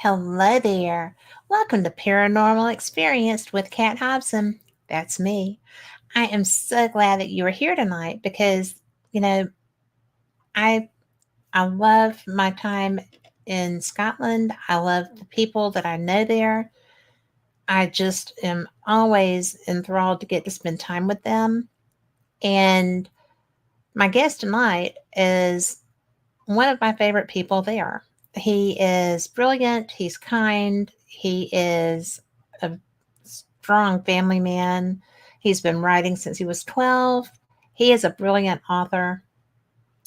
Hello there. Welcome to Paranormal Experience with Kat Hobson. That's me. I am so glad that you are here tonight because, you know, I I love my time in Scotland. I love the people that I know there. I just am always enthralled to get to spend time with them. And my guest tonight is one of my favorite people there. He is brilliant, he's kind, he is a strong family man. He's been writing since he was 12. He is a brilliant author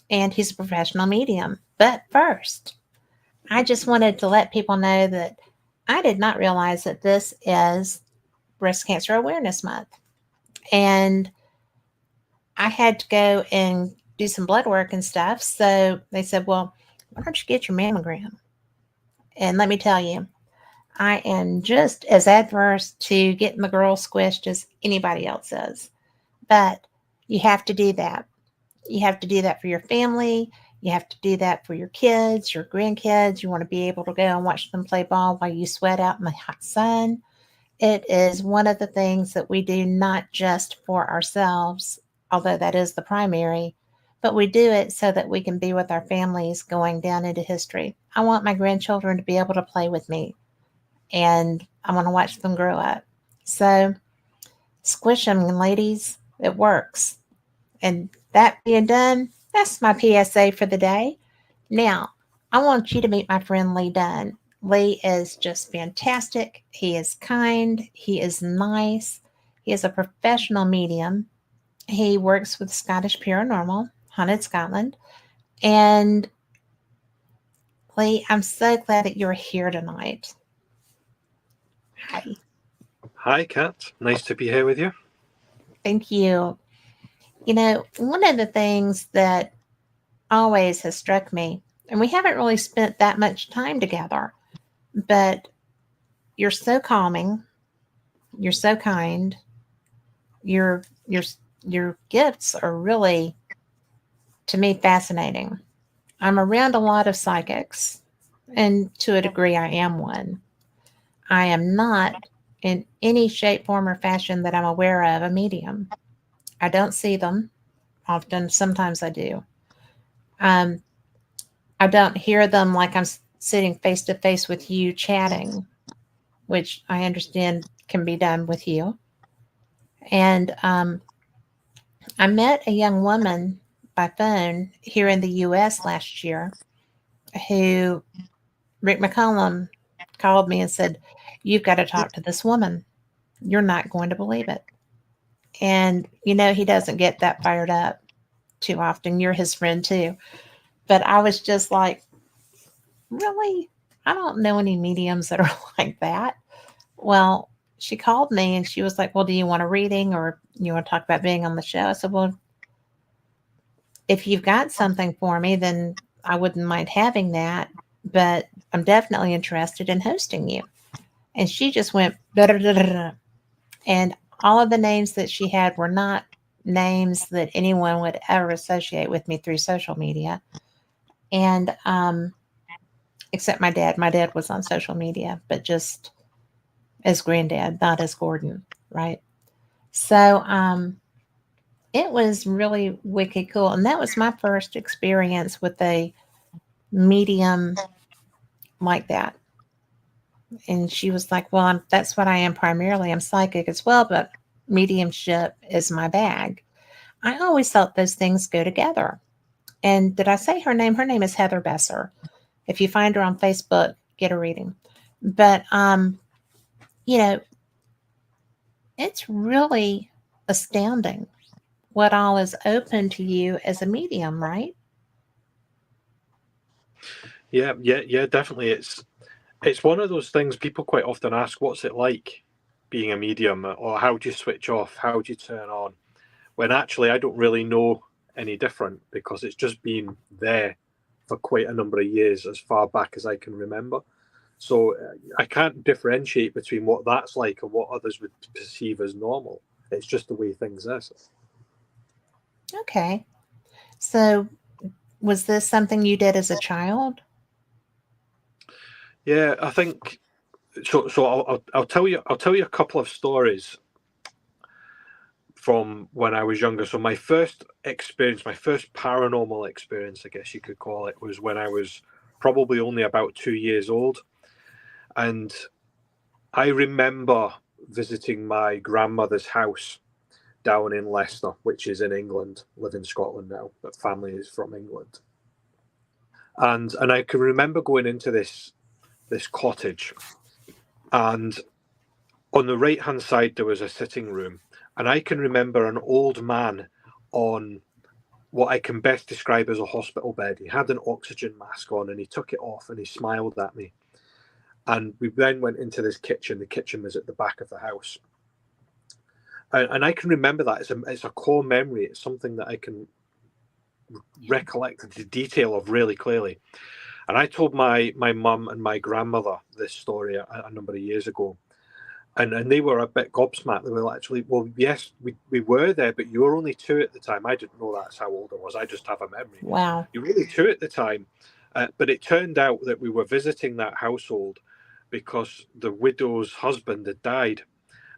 and he's a professional medium. But first, I just wanted to let people know that I did not realize that this is Breast Cancer Awareness Month. And I had to go and do some blood work and stuff. So they said, well, why don't you get your mammogram? And let me tell you, I am just as adverse to getting the girl squished as anybody else is. But you have to do that. You have to do that for your family. You have to do that for your kids, your grandkids. You want to be able to go and watch them play ball while you sweat out in the hot sun. It is one of the things that we do not just for ourselves, although that is the primary, but we do it so that we can be with our families going down into history. I want my grandchildren to be able to play with me and I want to watch them grow up. So squish them, ladies. It works. And that being done, that's my PSA for the day. Now, I want you to meet my friend Lee Dunn. Lee is just fantastic. He is kind. He is nice. He is a professional medium. He works with Scottish Paranormal, Haunted Scotland. And Lee, I'm so glad that you're here tonight. Hi. Hi, Kat. Nice to be here with you. Thank you. One of the things that always has struck me, and we haven't really spent that much time together, but you're so calming, you're so kind, your your your gifts are really, to me, fascinating. I'm around a lot of psychics, and to a degree I am one. I am not in any shape, form, or fashion that I'm aware of a medium. I don't see them often. Sometimes I do. um, I don't hear them like I'm sitting face to face with you chatting, which I understand can be done with you. And I met a young woman by phone here in the US last year who Rick McCollum called me and said, "You've got to talk to this woman. You're not going to believe it." And, he doesn't get that fired up too often. You're his friend too. But I was just like, really? I don't know any mediums that are like that. Well, she called me and she was like, "Well, do you want a reading or you want to talk about being on the show?" I said, "Well, if you've got something for me, then I wouldn't mind having that, but I'm definitely interested in hosting you." And she just went, "Da, da, da, da, da." And all of the names that she had were not names that anyone would ever associate with me through social media. And except my dad. My dad was on social media, but just as granddad, not as Gordon, right? So it was really wicked cool. And that was my first experience with a medium like that. And she was like, "Well, that's what I am primarily. I'm psychic as well, but mediumship is my bag." I always thought those things go together. And did I say her name? Her name is Heather Besser. If you find her on Facebook, get a reading. But you know, it's really astounding what all is open to you as a medium, right? Yeah, definitely. It's one of those things people quite often ask, "What's it like being a medium?" or "How do you switch off? How do you turn on?" When actually, I don't really know any different because it's just been there for quite a number of years, as far back as I can remember. So I can't differentiate between what that's like and what others would perceive as normal. It's just the way things is. Okay. So, was this something you did as a child? Yeah, I think so. I'll tell you a couple of stories from when I was younger. So my first experience, my first paranormal experience, I guess you could call it, was when I was probably only about 2 years old. And I remember visiting my grandmother's house down in Leicester, which is in England. Live in Scotland now, but family is from England. And I can remember going into this cottage, and on the right hand side there was a sitting room, and I can remember an old man on what I can best describe as a hospital bed. He had an oxygen mask on, and he took it off and he smiled at me. And we then went into this kitchen. The kitchen was at the back of the house. And I can remember that. It's a core memory. It's something that I can recollect the detail of really clearly. And I told my mum and my grandmother this story a number of years ago. And they were a bit gobsmacked. They were actually, well, yes, we were there, but you were only 2 at the time. I didn't know that's how old I was. I just have a memory. Wow. You were only 2 at the time. But it turned out that we were visiting that household because the widow's husband had died.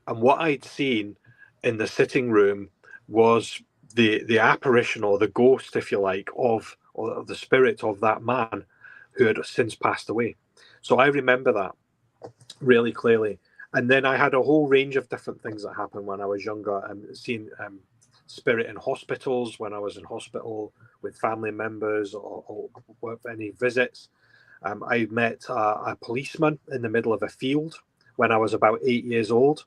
And what I'd seen in the sitting room was the apparition, or the ghost, if you like, or the spirit of that man who had since passed away. So I remember that really clearly. And then I had a whole range of different things that happened when I was younger. Seeing spirit in hospitals when I was in hospital with family members, or any visits. I met a policeman in the middle of a field when I was about 8 years old,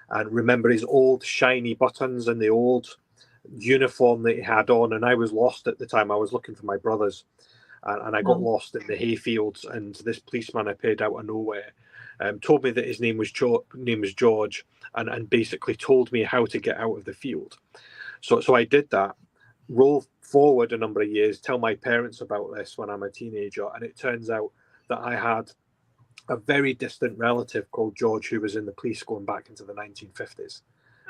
and remember his old shiny buttons and the old uniform that he had on. And I was lost at the time. I was looking for my brothers, and I got lost in the hayfields. And this policeman appeared out of nowhere. Told me that his name was George, and basically told me how to get out of the field. So I did that. Roll forward a number of years, tell my parents about this when I'm a teenager, and it turns out that I had a very distant relative called George who was in the police going back into the 1950s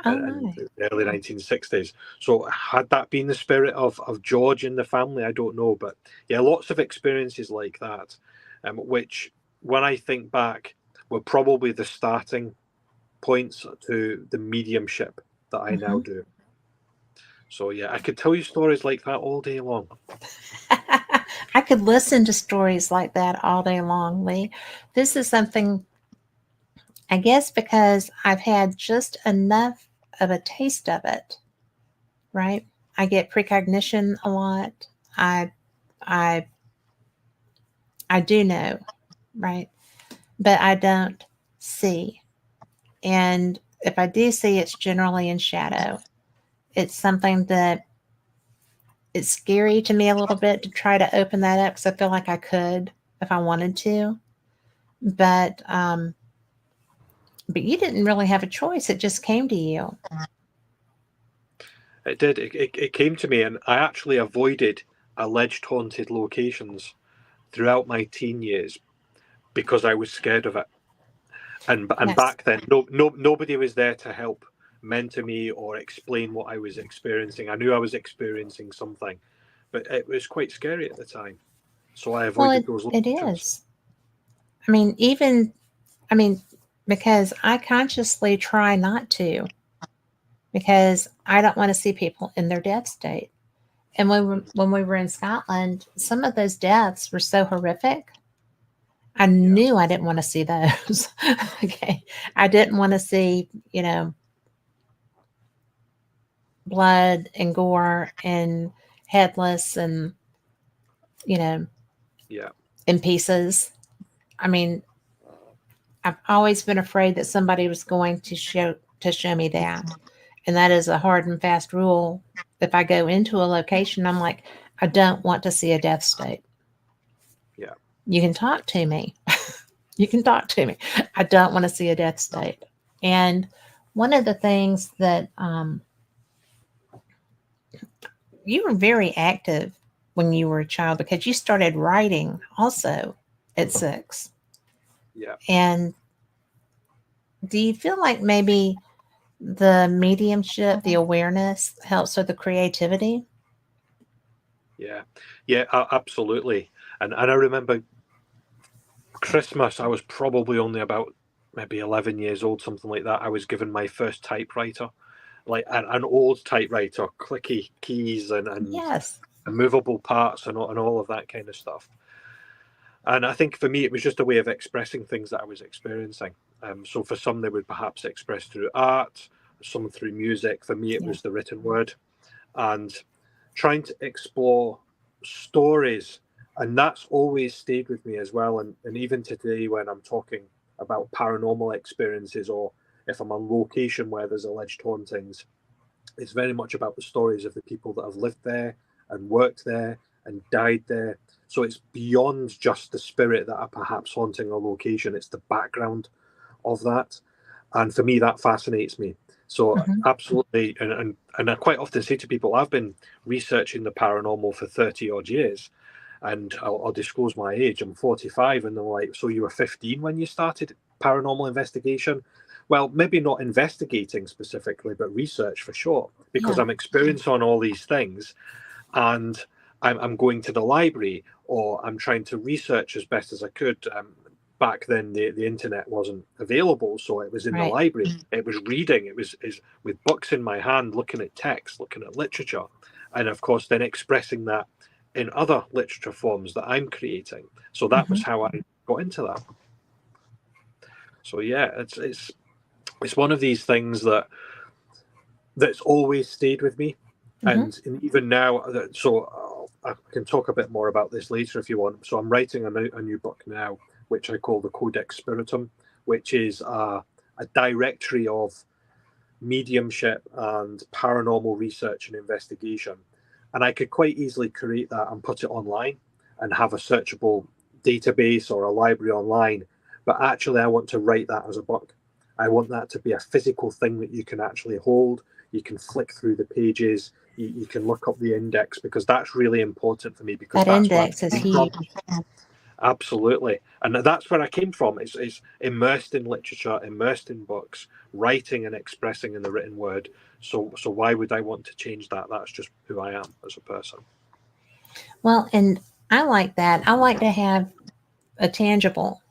and the early 1960s. So had that been the spirit of George in the family? I don't know, but yeah, lots of experiences like that, which when I think back were probably the starting points to the mediumship that I now do. So yeah, I could tell you stories like that all day long. I could listen to stories like that all day long, Lee. This is something, I guess, because I've had just enough of a taste of it, right? I get precognition a lot. I do know, right? But I don't see. And if I do see, it's generally in shadow. It's something that it's scary to me a little bit to try to open that up, because I feel like I could if I wanted to. But you didn't really have a choice. It just came to you. It did. It came to me, and I actually avoided alleged haunted locations throughout my teen years because I was scared of it. And Yes. back then, nobody was there to help mentor me or explain what I was experiencing. I knew I was experiencing something, but it was quite scary at the time. So I avoided those locations. It is. Because I consciously try not to, because I don't want to see people in their death state. And when we were in Scotland, some of those deaths were so horrific. I knew I didn't want to see those. Okay. I didn't want to see, blood and gore and headless and, in pieces. I mean, I've always been afraid that somebody was going to show me that. And that is a hard and fast rule. If I go into a location, I'm like, I don't want to see a death state. Yeah. You can talk to me. You can talk to me. I don't want to see a death state. And one of the things that you were very active when you were a child, because you started writing also at 6. Yeah. And do you feel like maybe the mediumship, the awareness helps with the creativity? Yeah, absolutely. And I remember Christmas, I was probably only about maybe 11 years old, something like that. I was given my first typewriter, like an old typewriter, clicky keys and Yes. movable parts and all of that kind of stuff. And I think for me, it was just a way of expressing things that I was experiencing. So for some, they would perhaps express through art, some through music. For me, it was the written word, and trying to explore stories. And that's always stayed with me as well. And even today, when I'm talking about paranormal experiences, or if I'm on location where there's alleged hauntings, it's very much about the stories of the people that have lived there and worked there and died there. So it's beyond just the spirit that are perhaps haunting a location. It's the background of that. And for me, that fascinates me. So absolutely. And I quite often say to people, I've been researching the paranormal for 30 odd years. And I'll disclose my age. I'm 45. And they're like, so you were 15 when you started paranormal investigation? Well, maybe not investigating specifically, but research for sure, because I'm experienced on all these things, and I'm going to the library, or I'm trying to research as best as I could. Back then, the internet wasn't available, so it was in the library. It was reading. It was with books in my hand, looking at text, looking at literature, and of course, then expressing that in other literature forms that I'm creating. So that was how I got into that. So yeah, it's one of these things that's always stayed with me, and even now. So I can talk a bit more about this later if you want. So I'm writing a new book now, which I call the Codex Spiritum, which is a directory of mediumship and paranormal research and investigation. And I could quite easily create that and put it online and have a searchable database or a library online. But actually, I want to write that as a book. I want that to be a physical thing that you can actually hold. You can flick through the pages. You can look up the index, because that's really important for me. Because that index is huge. Absolutely. And that's where I came from. It's immersed in literature, immersed in books, writing and expressing in the written word. So why would I want to change that? That's just who I am as a person. Well, and I like that. I like to have a tangible,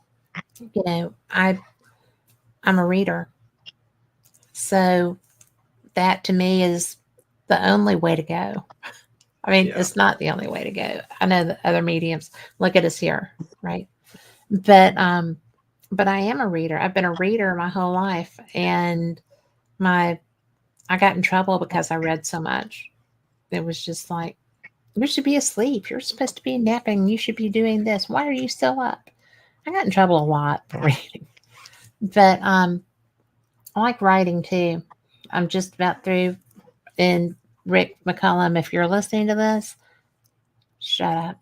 I'm a reader. So that to me is the only way to go. I mean, it's not the only way to go. I know that other mediums, look at us here, right? But I am a reader. I've been a reader my whole life, and I got in trouble because I read so much. It was just like, you should be asleep. You're supposed to be napping. You should be doing this. Why are you still up? I got in trouble a lot for reading. But I like writing too. I'm just about through. And Rick McCullum, if you're listening to this, shut up.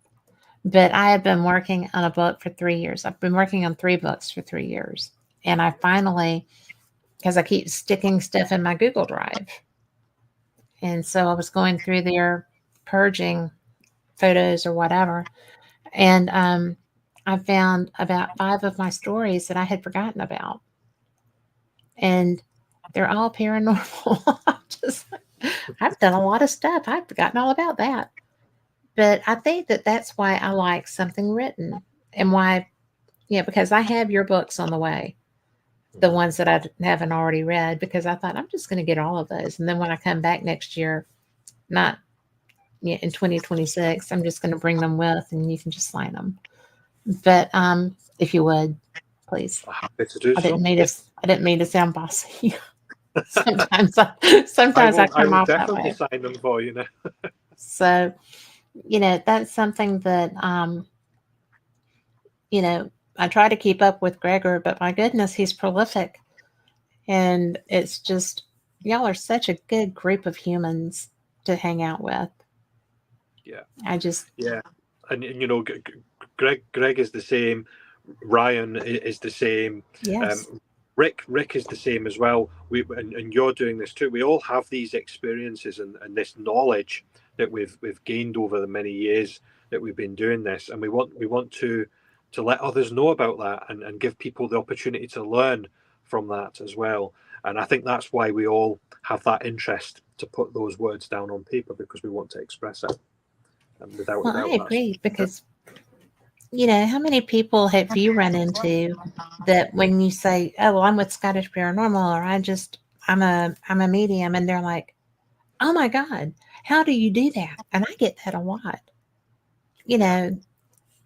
But I have been working on a book for 3 years. I've been working on 3 books for 3 years. And I finally, because I keep sticking stuff in my Google Drive. And so I was going through there, purging photos or whatever. And I found about 5 of my stories that I had forgotten about. And they're all paranormal. I've done a lot of stuff. I've forgotten all about that. But I think that's why I like something written, and why, because I have your books on the way, the ones that I haven't already read, because I thought I'm just going to get all of those. And then when I come back next year, not in 2026, I'm just going to bring them with, and you can just sign them. But if you would, please. Happy to do so. I didn't mean to sound bossy. Sometimes I come off that way. I will definitely sign them for you now. So, that's something that, I try to keep up with Gregor, but my goodness, he's prolific. And it's just, y'all are such a good group of humans to hang out with. Yeah. Yeah. And Greg is the same. Ryan is the same. Yes. Rick is the same as well. And you're doing this too. We all have these experiences and this knowledge that we've gained over the many years that we've been doing this, and we want to let others know about that and give people the opportunity to learn from that as well. And I think that's why we all have that interest to put those words down on paper, because we want to express it. And I agree, because how many people have you run into that when you say, "Oh, well, I'm with Scottish Paranormal," or I'm a medium," and they're like, "Oh my God, how do you do that?" And I get that a lot. You Yeah. know,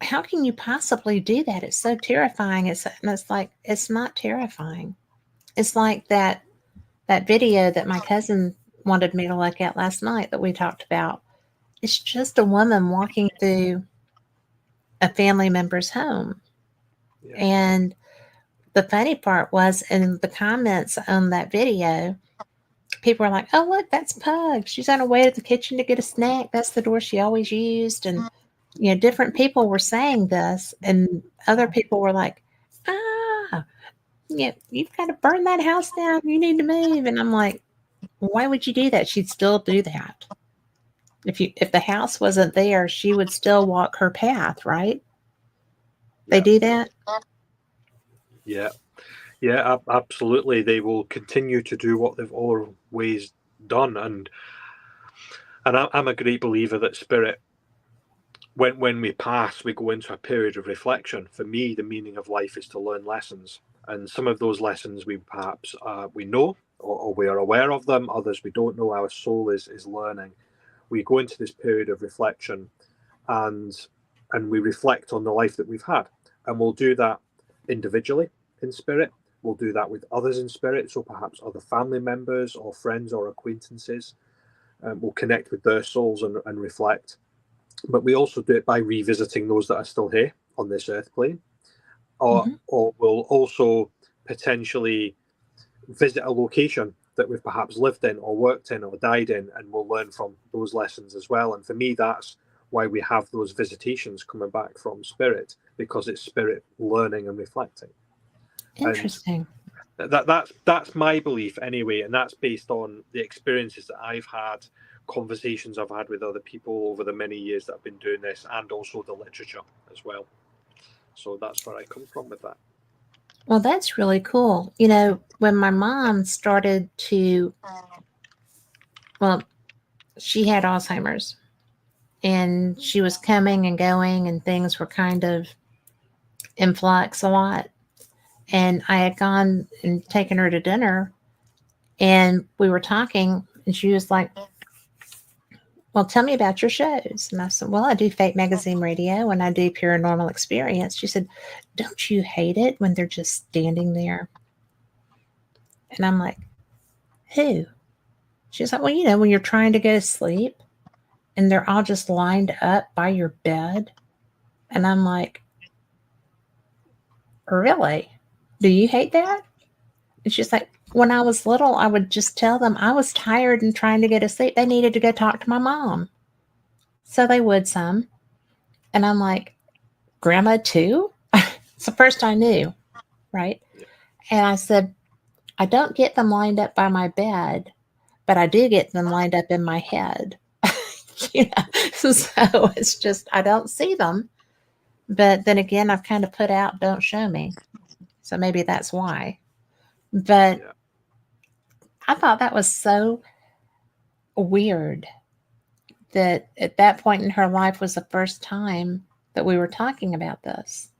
how can you possibly do that? It's so terrifying. It's like it's not terrifying. It's like that video that my cousin wanted me to look at last night that we talked about. It's just a woman walking through a family member's home. Yeah. And the funny part was in the comments on that video, people were like, "Oh, look, that's Pug. She's on her way to the kitchen to get a snack. That's the door she always used." And, different people were saying this, and other people were like, "Ah, yeah, you've got to burn that house down. You need to move." And I'm like, why would you do that? She'd still do that. If the house wasn't there, she would still walk her path, right? They Yeah. do that? Yeah. Yeah, absolutely. They will continue to do what they've always done, and I'm a great believer that spirit, when we pass, we go into a period of reflection. For me, the meaning of life is to learn lessons, and some of those lessons we perhaps we know, or we are aware of them. Others we don't know. Our soul is learning. We go into this period of reflection, and we reflect on the life that we've had, and we'll do that individually in spirit. We'll do that with others in spirit, so perhaps other family members or friends or acquaintances. We'll connect with their souls and reflect. But we also do it by revisiting those that are still here on this earth plane, Hmm. or we'll also potentially visit a location that we've perhaps lived in or worked in or died in, and we'll learn from those lessons as well. And for me, that's why we have those visitations coming back from spirit, because it's spirit learning and reflecting. And Interesting. that's my belief anyway, and that's based on the experiences that I've had, conversations I've had with other people over the many years that I've been doing this, and also the literature as well. So that's where I come from with that. Well, that's really cool. When my mom started to, well, she had Alzheimer's and she was coming and going, and things were kind of in flux a lot. And I had gone and taken her to dinner, and we were talking, and she was like, "Well, tell me about your shows." And I said, "Well, I do Fate Magazine Radio and I do Paranormal Experience." She said, "Don't you hate it when they're just standing there?" And I'm like, "Who?" She's like, "Well, when you're trying to go to sleep and they're all just lined up by your bed." And I'm like, "Really? Do you hate that?" And she's like, "When I was little, I would just tell them I was tired and trying to go to sleep. They needed to go talk to my mom." So they would some. And I'm like, "Grandma, too?" It's the first I knew, right? Yeah. And I said, "I don't get them lined up by my bed, but I do get them lined up in my head." So it's just, I don't see them. But then again, I've kind of put out, "Don't show me." So maybe that's why. But Yeah. I thought that was so weird that at that point in her life was the first time that we were talking about this.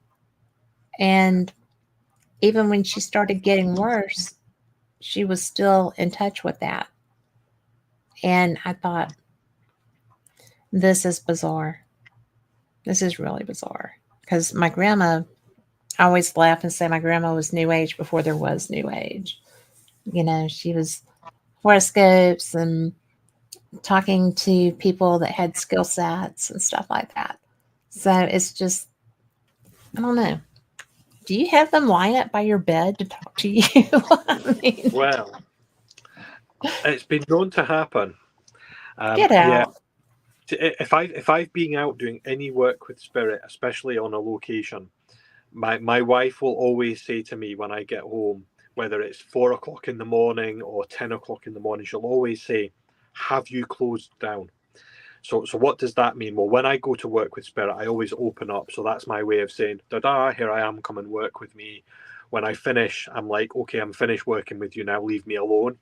And even when she started getting worse, she was still in touch with that. And I thought, this is bizarre. This is really bizarre. Because my grandma, I always laugh and say my grandma was New Age before there was New Age. She was horoscopes and talking to people that had skill sets and stuff like that. So it's just, I don't know. Do you have them line up by your bed to talk to you? I mean, Well, it's been known to happen. get Yeah. out. If I've been out doing any work with spirit, especially on a location, my wife will always say to me when I get home, whether it's 4 o'clock in the morning or 10 o'clock in the morning, she'll always say, "Have you closed down?" So what does that mean? Well, when I go to work with spirit, I always open up. So that's my way of saying, "Da da, here I am, come and work with me." When I finish, I'm like, "Okay, I'm finished working with you now. Leave me alone."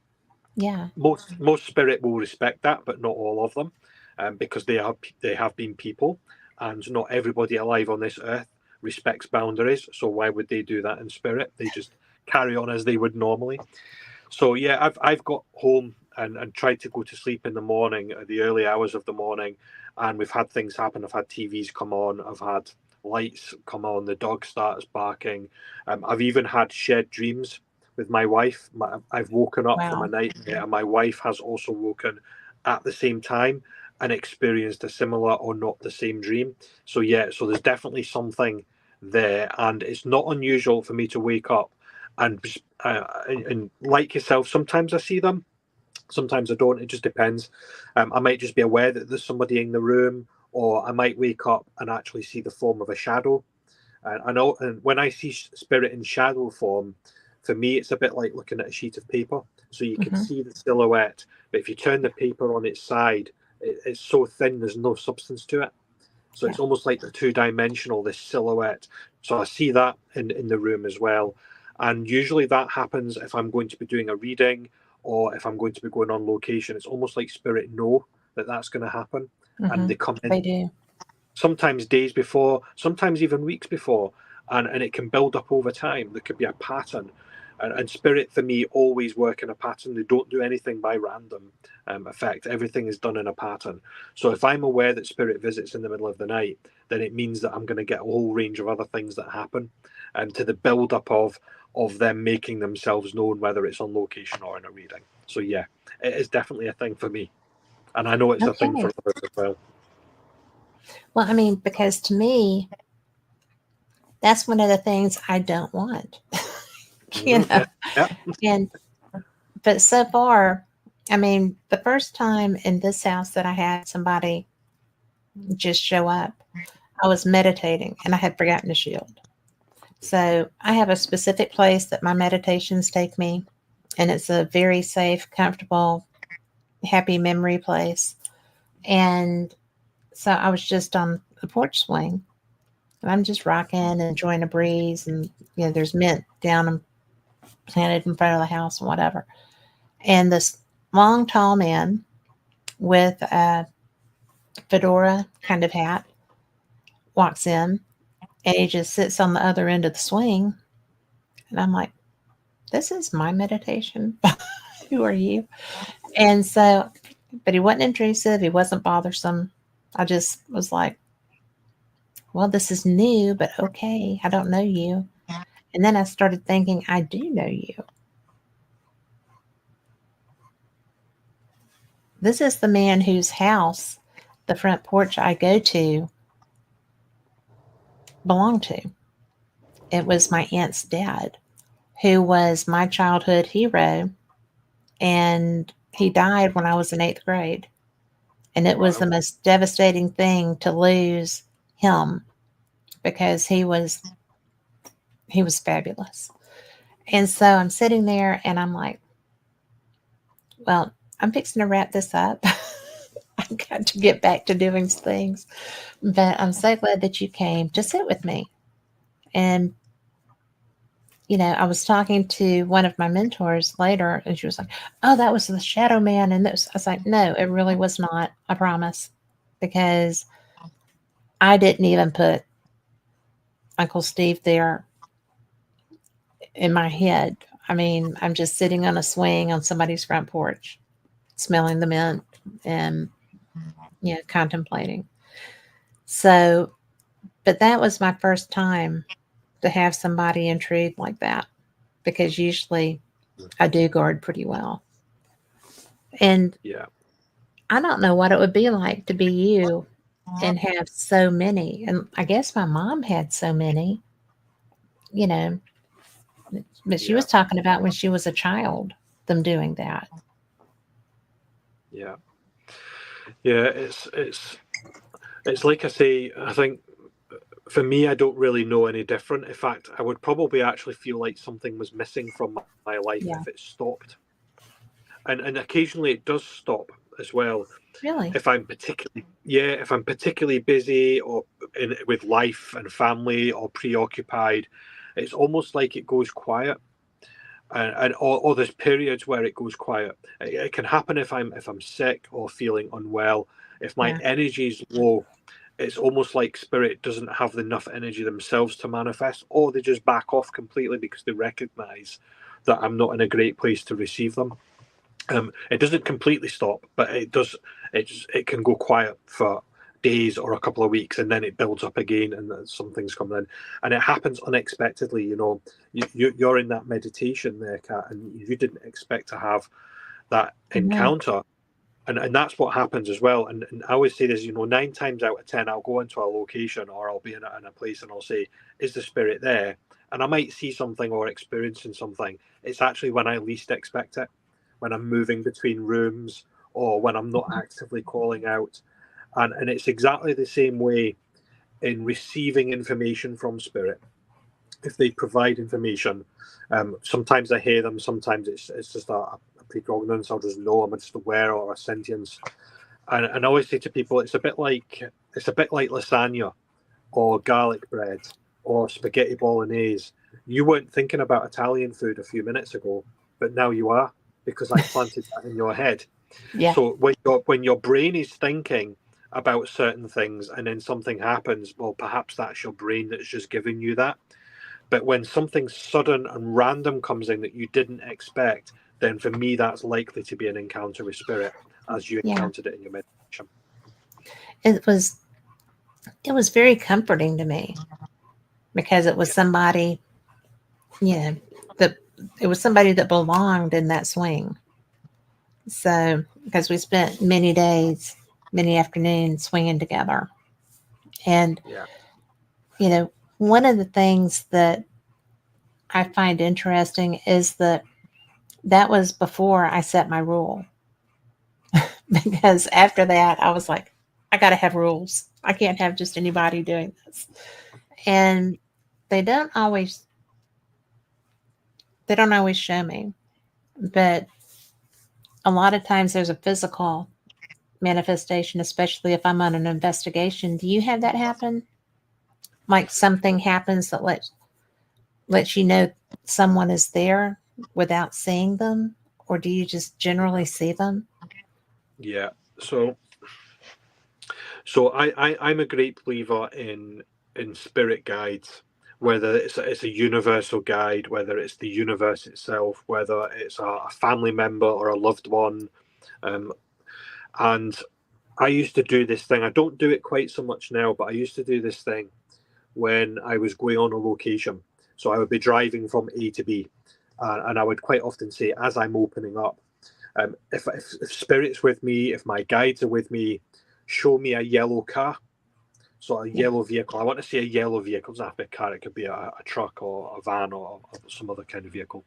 Yeah. Most spirit will respect that, but not all of them, because they have been people, and not everybody alive on this earth respects boundaries. So why would they do that in spirit? They just carry on as they would normally. So yeah, I've got home and tried to go to sleep in the morning, at the early hours of the morning, and we've had things happen. I've had TVs come on, I've had lights come on, the dog starts barking. I've even had shared dreams with my wife. I've woken up from a Wow. nightmare, and my wife has also woken at the same time and experienced a similar or not the same dream. So yeah, so there's definitely something there, and it's not unusual for me to wake up and like yourself, sometimes I see them, sometimes I don't. It just depends. I might just be aware that there's somebody in the room, or I might wake up and actually see the form of a shadow. And I know, and when I see spirit in shadow form, for me, it's a bit like looking at a sheet of paper. So you can Hmm. see the silhouette, but if you turn the paper on its side, it's so thin, there's no substance to it. So Yeah. it's almost like the two-dimensional, this silhouette. So I see that in the room as well. And usually that happens if I'm going to be doing a reading or if I'm going to be going on location. It's almost like spirit know that that's going to happen. And Hmm. they come in They do. sometimes days before, sometimes even weeks before. And it can build up over time. There could be a pattern. And spirit, for me, always work in a pattern. They don't do anything by random effect. Everything is done in a pattern. So if I'm aware that spirit visits in the middle of the night, then it means that I'm going to get a whole range of other things that happen, and to the build up of them making themselves known, whether it's on location or in a reading. So yeah, it is definitely a thing for me, and I know it's a thing Okay. for others as well. Well, I mean, because to me, that's one of the things I don't want. you know, Yeah, yeah, and but so far, I mean, the first time in this house that I had somebody just show up, I was meditating and I had forgotten to shield. So I have a specific place that my meditations take me, and it's a very safe, comfortable, happy memory place. And so I was just on the porch swing, and I'm just rocking and enjoying a breeze, and there's mint down and planted in front of the house and whatever. And this long, tall man with a fedora kind of hat walks in, and he just sits on the other end of the swing. And I'm like, this is my meditation. Who are you? And so, but he wasn't intrusive. He wasn't bothersome. I just was like, well, this is new, but okay. I don't know you. And then I started thinking, I do know you. This is the man whose house the front porch I go to belonged to. It was my aunt's dad, who was my childhood hero. And he died when I was in eighth grade. And it was wow, the most devastating thing to lose him because he was fabulous. And so I'm sitting there and I'm like, well, I'm fixing to wrap this up. I've got to get back to doing things. But I'm so glad that you came to sit with me. And, I was talking to one of my mentors later, and she was like, oh, that was the shadow man. And this, I was like, no, it really was not. I promise. Because I didn't even put Uncle Steve there in my head. I mean, I'm just sitting on a swing on somebody's front porch, smelling the mint and, contemplating. So, but that was my first time to have somebody intrude like that, because usually I do guard pretty well. And yeah. I don't know what it would be like to be you and have so many. And I guess my mom had so many, you know, but she Yeah, was talking about when she was a child, them doing that. yeah, yeah. It's like I say. I think for me, I don't really know any different. In fact, I would probably actually feel like something was missing from my life Yeah, if it stopped. And occasionally it does stop as well. really. If I'm particularly busy or with life and family or preoccupied, it's almost like it goes quiet. Or there's periods where it goes quiet. It can happen if I'm sick or feeling unwell. If my Yeah. energy is low, it's almost like spirit doesn't have enough energy themselves to manifest, or they just back off completely because they recognize that I'm not in a great place to receive them. It doesn't completely stop, but it does. It can go quiet for days or a couple of weeks, and then it builds up again, and some things come in, and it happens unexpectedly. You're in that meditation there, Kat, and you didn't expect to have that encounter. And that's what happens as well. And I always say this, 9 times out of 10, I'll go into a location or I'll be in a place and I'll say, is the spirit there? And I might see something or experiencing something. It's actually when I least expect it, when I'm moving between rooms or when I'm not actively calling out. And it's exactly the same way in receiving information from spirit. If they provide information, sometimes I hear them, sometimes it's just a precognizance. I'll just know, I'm just aware, or a sentience. And I always say to people, it's a bit like lasagna or garlic bread or spaghetti bolognese. You weren't thinking about Italian food a few minutes ago, but now you are, because I planted that in your head. Yeah. So when your brain is thinking about certain things and then something happens, well, perhaps that's your brain that's just giving you that. But when something sudden and random comes in that you didn't expect, then for me, that's likely to be an encounter with spirit, as you encountered it in your meditation. It was very comforting to me, because it was somebody, it was somebody that belonged in that swing. So, because we spent many days, many afternoons swinging together. And, one of the things that I find interesting is that was before I set my rule. Because after that, I was like, I got to have rules. I can't have just anybody doing this. And they don't always show me. But a lot of times there's a physical manifestation, especially if I'm on an investigation. Do you have that happen? Like something happens that lets you know someone is there without seeing them? Or do you just generally see them? Yeah. So I'm a great believer in spirit guides, whether it's a universal guide, whether it's the universe itself, whether it's a family member or a loved one. And I used to do this thing. I don't do it quite so much now, but I used to do this thing when I was going on a location. So I would be driving from A to B, and I would quite often say, as I'm opening up, if spirit's with me, if my guides are with me, show me a yellow car. So a yellow vehicle. I want to see a yellow vehicle. It doesn't have to be a car. It could be a truck or a van or some other kind of vehicle.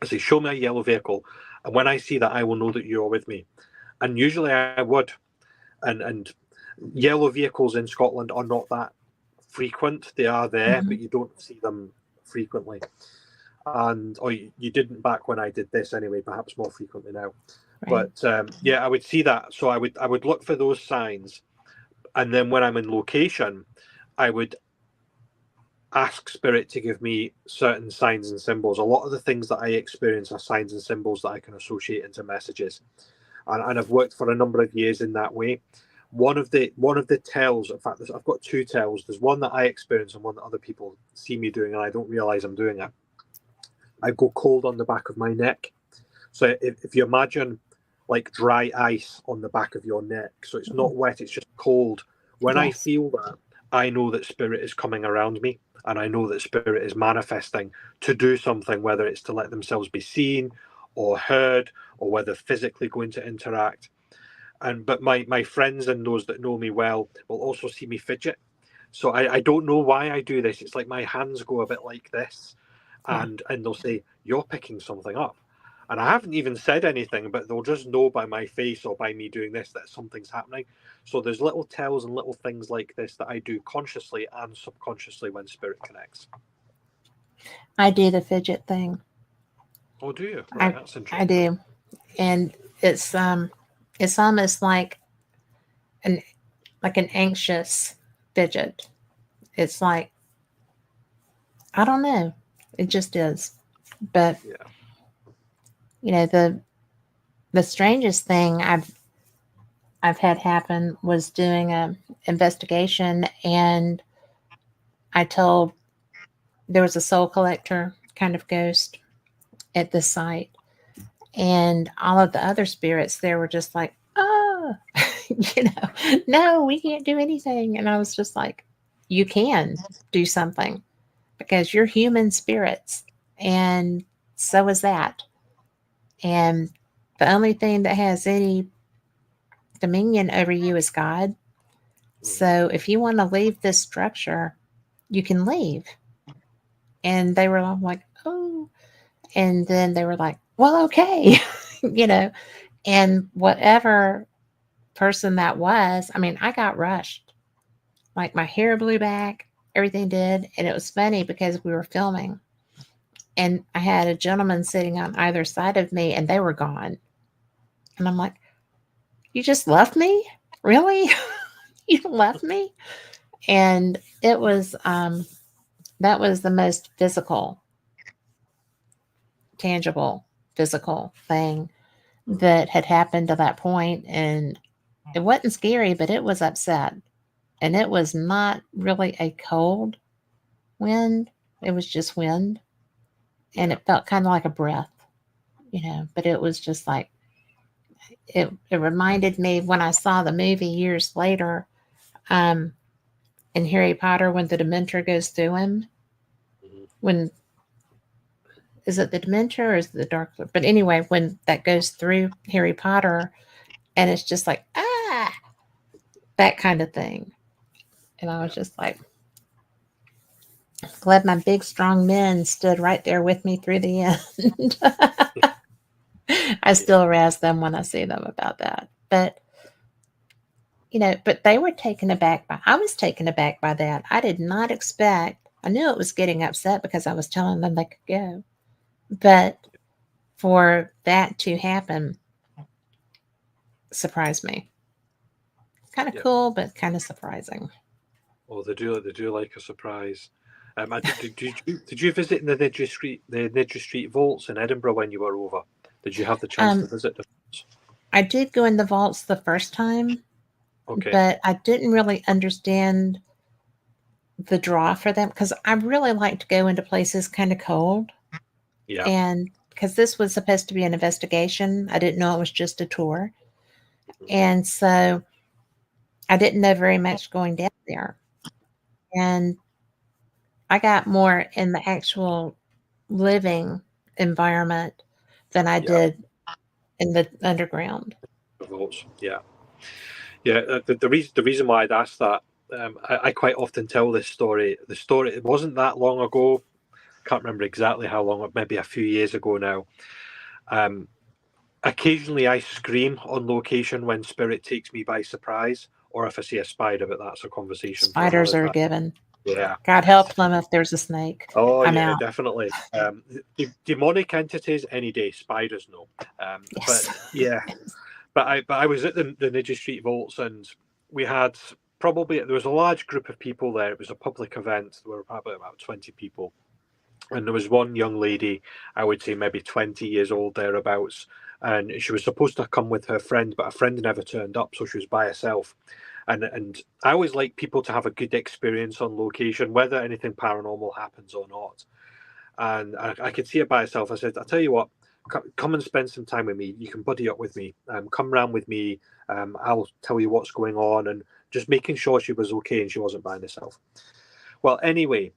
I say, show me a yellow vehicle. And when I see that, I will know that you're with me. And usually I would. And yellow vehicles in Scotland are not that frequent. They are there, but you don't see them frequently. Or you didn't back when I did this anyway, perhaps more frequently now. Right. But I would see that. So I would look for those signs. And then when I'm in location, I would ask spirit to give me certain signs and symbols. A lot of the things that I experience are signs and symbols that I can associate into messages. And I've worked for a number of years in that way. One of the tells, in fact, I've got 2 tells. There's one that I experience and one that other people see me doing, and I don't realize I'm doing it. I go cold on the back of my neck. So if you imagine like dry ice on the back of your neck, so it's not wet, it's just cold. When I feel that, I know that spirit is coming around me, and I know that spirit is manifesting to do something, whether it's to let themselves be seen or heard, or whether physically going to interact. But my friends and those that know me well will also see me fidget. So I don't know why I do this. It's like my hands go a bit like this, and they'll say, you're picking something up. And I haven't even said anything, but they'll just know by my face or by me doing this that something's happening. So there's little tells and little things like this that I do consciously and subconsciously when spirit connects. I do the fidget thing. Oh, do you? Right, that's interesting. I do. And it's almost like an anxious fidget. It's like, I don't know. It just is. But the strangest thing I've had happen was doing a investigation, and I told there was a soul collector kind of ghost at this site, and all of the other spirits there were just like, oh, no, we can't do anything. And I was just like, you can do something because you're human spirits, and so is that. And the only thing that has any dominion over you is God. So if you want to leave this structure, you can leave. And they were all like, oh. And then they were like, well, okay, and whatever person that was, I mean, I got rushed. Like my hair blew back, everything did. And it was funny because we were filming, and I had a gentleman sitting on either side of me, and they were gone. And I'm like, you just left me? Really? You left me? And it was, that was the most physical, tangible, physical thing that had happened to that point. And it wasn't scary, but it was upset. And it was not really a cold wind, it was just wind. And it felt kind of like a breath, but it was just like, it reminded me when I saw the movie years later, in Harry Potter, when the Dementor goes through him, when, is it the Dementor or is it the Dark Lord? But anyway, when that goes through Harry Potter, and it's just like, that kind of thing. And I was just like, glad my big, strong men stood right there with me through the end. I still razz them when I see them about that. But, but they were taken aback I was taken aback by that. I did not expect, I knew it was getting upset because I was telling them they could go. But for that to happen surprised me. Kind of cool, but kind of surprising. Oh, they do like a surprise. Did you visit the Niddry Street vaults in Edinburgh when you were over? Did you have the chance to visit the vaults? I did go in the vaults the first time, okay, but I didn't really understand the draw for them because I really like to go into places kind of cold. Yeah. And because this was supposed to be an investigation, I didn't know it was just a tour. And so I didn't know very much going down there. And I got more in the actual living environment than I did in the underground. The vaults, yeah. The reason why I'd asked that, I quite often tell this story. The story, it wasn't that long ago. Can't remember exactly how long, maybe a few years ago now. Occasionally I scream on location when spirit takes me by surprise, or if I see a spider, but that's a conversation. Spiders are a given. Yeah. God help them if there's a snake. Oh, I'm yeah, out. definitely. Demonic entities any day, spiders no. Yes. But yeah, but I was at the Niddry Street vaults, and we had there was a large group of people there. It was a public event. There were probably about 20 people. And there was one young lady, I would say maybe 20 years old thereabouts, and she was supposed to come with her friend, but her friend never turned up, so she was by herself. And I always like people to have a good experience on location, whether anything paranormal happens or not. And I could see it by herself. I said, I'll tell you what, come and spend some time with me. You can buddy up with me. Come round with me. I'll tell you what's going on, and just making sure she was okay and she wasn't by herself. Well, anyway,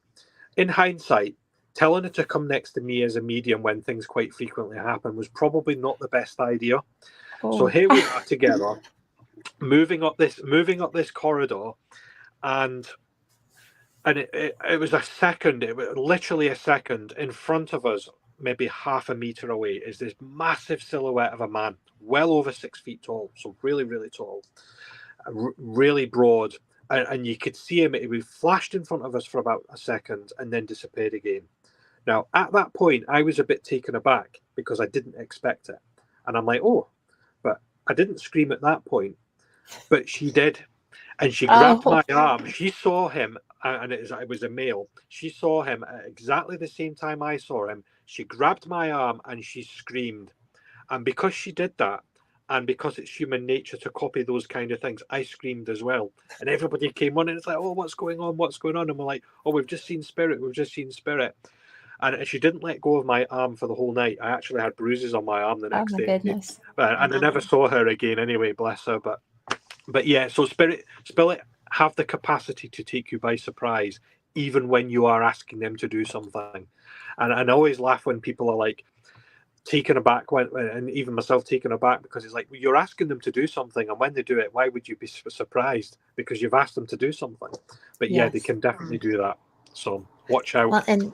in hindsight, telling her to come next to me as a medium when things quite frequently happen was probably not the best idea. Oh. So here we are together, moving up this corridor, and it was a second. It was literally a second in front of us, maybe half a meter away, is this massive silhouette of a man, well over 6 feet tall, so really, really tall, really broad. And you could see him. He flashed in front of us for about a second and then disappeared again. Now, at that point, I was a bit taken aback because I didn't expect it. And I'm like, oh, but I didn't scream at that point. But she did. And she grabbed my arm. She saw him, and it was a male. She saw him at exactly the same time I saw him. She grabbed my arm and she screamed. And because she did that, And because it's human nature to copy those kind of things, I screamed as well. And everybody came on and it's like, oh, what's going on? What's going on? And we're like, oh, we've just seen spirit. We've just seen spirit. And she didn't let go of my arm for the whole night. I actually had bruises on my arm the Oh next my day. goodness. And I never saw her again anyway, bless her. But yeah, so spirit have the capacity to take you by surprise, even when you are asking them to do something. And I always laugh when people are like, taken aback and even myself taken aback, because it's like, well, you're asking them to do something, and when they do it, why would you be surprised? Because you've asked them to do something. But yeah, they Yes. can definitely do that, so watch out. Well, and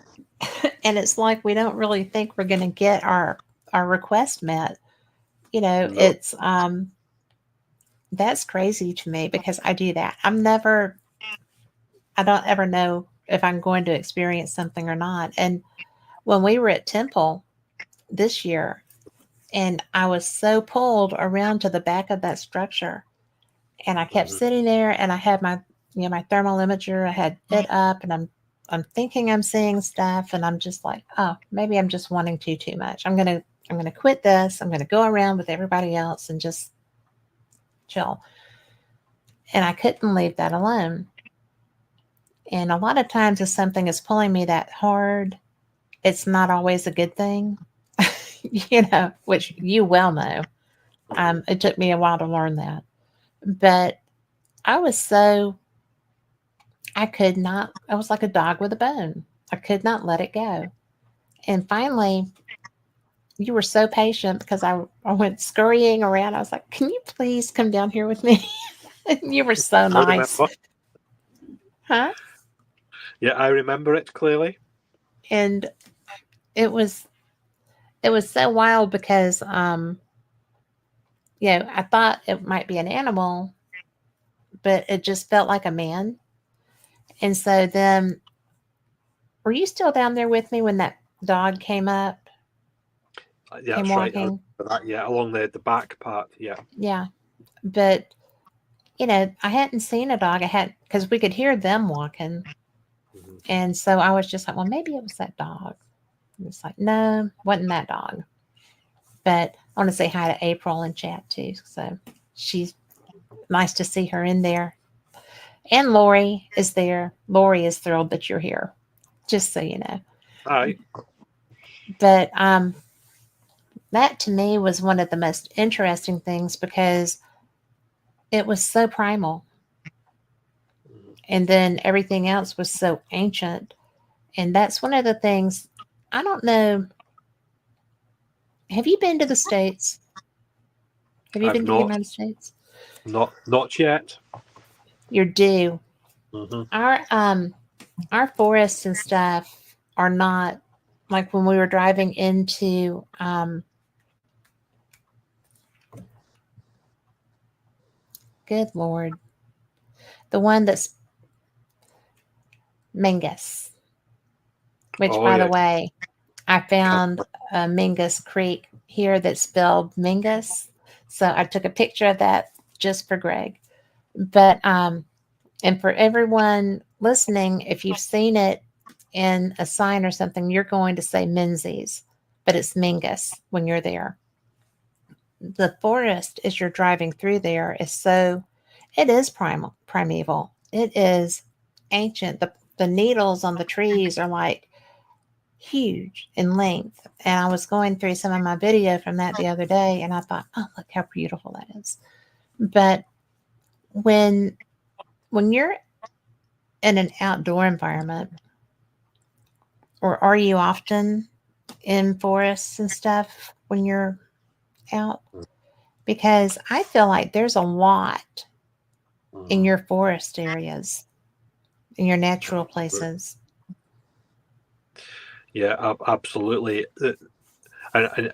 it's like we don't really think we're going to get our request met. No. It's that's crazy to me, because I do that. I don't ever know if I'm going to experience something or not. And when we were at Temple this year, and I was so pulled around to the back of that structure, and I kept sitting there, and I had my my thermal imager, I had it up, and I'm thinking I'm seeing stuff, and I'm just like, oh, maybe I'm just wanting too much. I'm gonna quit this. I'm gonna go around with everybody else and just chill. And I couldn't leave that alone. And a lot of times, if something is pulling me that hard, it's not always a good thing, which you well know. It took me a while to learn that. But I was I was like a dog with a bone. I could not let it go. And finally, you were so patient, because I went scurrying around. I was like, can you please come down here with me? And you were so nice. Huh? Yeah, I remember it clearly. And it was so wild, because I thought it might be an animal, but it just felt like a man. And so then, were you still down there with me when that dog came up? Yeah, Came that's right. walking? Yeah, along the back part. Yeah. Yeah. But, I hadn't seen a dog. Because we could hear them walking. Mm-hmm. And so I was just like, well, maybe it was that dog. It's like, no, wasn't that dog. But I want to say hi to April in chat too. So she's nice to see her in there. And Lori is there. Lori is thrilled that you're here, just so you know. Hi. But that to me was one of the most interesting things, because it was so primal. And then everything else was so ancient. And that's one of the things, I don't know. Have you been to the States? Have you been to the United States? Not yet. You're due. Mm-hmm. Our forests and stuff are not like when we were driving into good Lord, the one that's Mingus, which by the way, I found a Mingus Creek here that's spelled Mingus. So I took a picture of that just for Greg. But and for everyone listening, if you've seen it in a sign or something, you're going to say Menzies, but it's Mingus when you're there. The forest, as you're driving through there, it is primeval. It is ancient. The needles on the trees are like huge in length. And I was going through some of my video from that the other day, and I thought, oh, look how beautiful that is. But when you're in an outdoor environment, or are you often in forests and stuff when you're out? Because I feel like there's a lot in your forest areas, in your natural places. Yeah, absolutely. And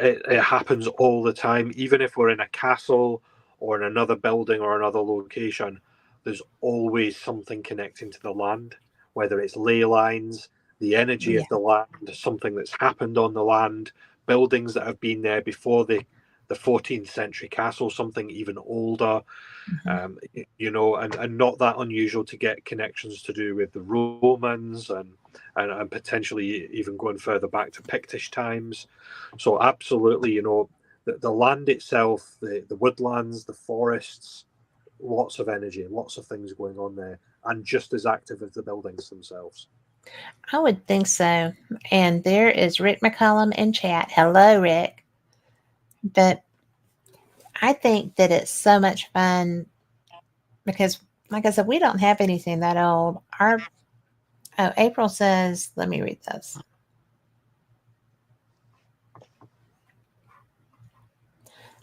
it happens all the time. Even if we're in a castle or in another building or another location, there's always something connecting to the land, whether it's ley lines, the energy of the land, something that's happened on the land, buildings that have been there before the 14th century castle, something even older. And not that unusual to get connections to do with the Romans and potentially even going further back to Pictish times. So absolutely, the land itself, the woodlands, the forests, lots of energy, lots of things going on there, and just as active as the buildings themselves. I would think so. And there is Rick McCollum in chat. Hello, Rick. But I think that it's so much fun because, like I said, we don't have anything that old. April says, let me read this.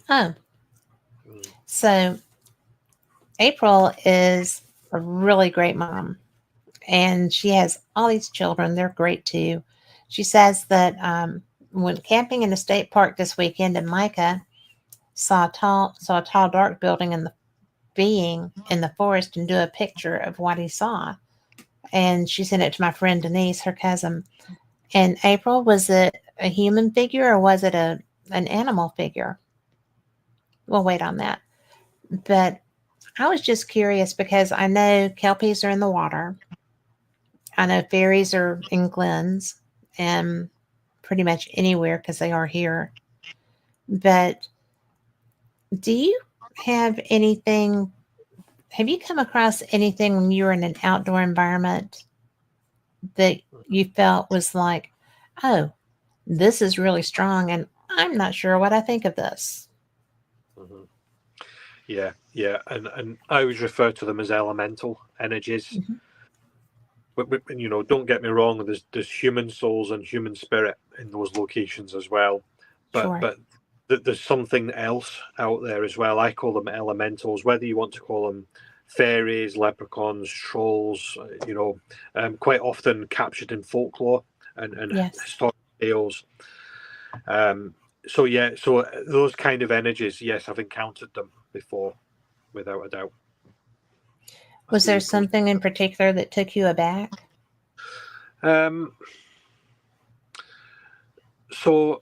Oh, so April is a really great mom, and she has all these children. They're great too. She says that when camping in the state park this weekend, and Micah saw a tall, dark building being in the forest, and do a picture of what he saw. And she sent it to my friend Denise, her cousin. And April, was it a human figure or was it an animal figure? We'll wait on that. But I was just curious because I know kelpies are in the water. I know fairies are in glens and pretty much anywhere because they are here. But do you have anything? Have you come across anything when you were in an outdoor environment that you felt was like, oh, this is really strong and I'm not sure what I think of this? Mm-hmm. Yeah, and I always refer to them as elemental energies. Mm-hmm. But don't get me wrong. There's human souls and human spirit in those locations as well. Sure. But there's something else out there as well. I call them elementals. Whether you want to call them fairies, leprechauns, trolls, quite often captured in folklore and Yes. historic tales. So those kind of energies, yes, I've encountered them before, without a doubt. Was there something in particular that took you aback? So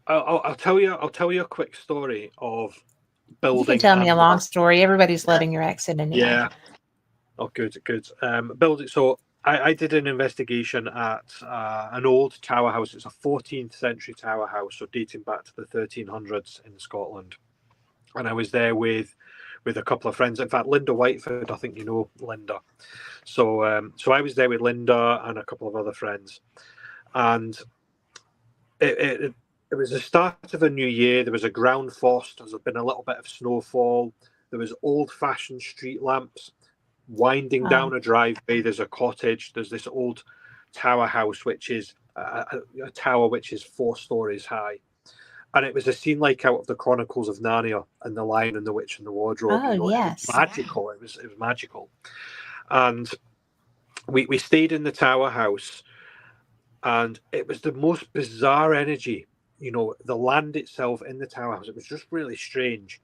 I'll tell you a quick story of building. You can tell me a long story. Everybody's loving your accent anyway. Yeah. Oh, good. Building. So I did an investigation at an old tower house. It's a 14th century tower house, so dating back to the 1300s in Scotland. And I was there with a couple of friends. In fact, Linda Whiteford, I think you know Linda. So I was there with Linda and a couple of other friends, and it was the start of a new year. There was a ground frost. There's been a little bit of snowfall. There was old-fashioned street lamps winding down a driveway. There's a cottage. There's this old tower house, which is a tower which is 4 stories high. And it was a scene like out of the Chronicles of Narnia and The Lion and the Witch and the Wardrobe. Oh, yes. It was magical. It was magical. And we stayed in the tower house, and it was the most bizarre energy. The land itself in the tower house, it was just really strange.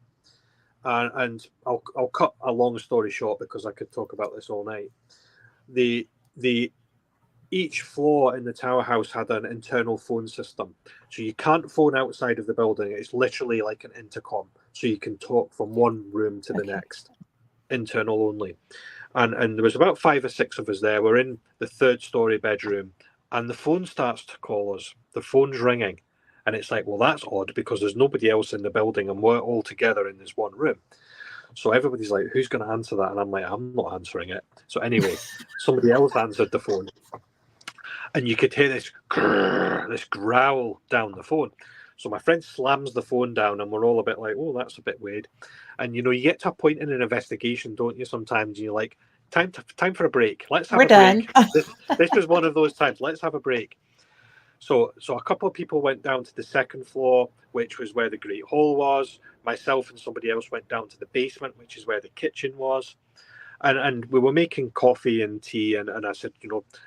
And I'll cut a long story short because I could talk about this all night. Each floor in the tower house had an internal phone system. So you can't phone outside of the building. It's literally like an intercom. So you can talk from one room to the next. Internal only. And there was about 5 or 6 of us there. We're in the 3rd story bedroom, and the phone starts to call us. The phone's ringing. And it's like, well, that's odd because there's nobody else in the building and we're all together in this one room. So everybody's like, who's going to answer that? And I'm like, I'm not answering it. So anyway, somebody else answered the phone. And you could hear this growl down the phone. So my friend slams the phone down, and we're all a bit like, oh, that's a bit weird. And, you get to a point in an investigation, don't you, sometimes, and you're like, time for a break. Let's have a break. This was one of those times. Let's have a break. So a couple of people went down to the 2nd floor, which was where the Great Hall was. Myself and somebody else went down to the basement, which is where the kitchen was. And we were making coffee and tea, and I said,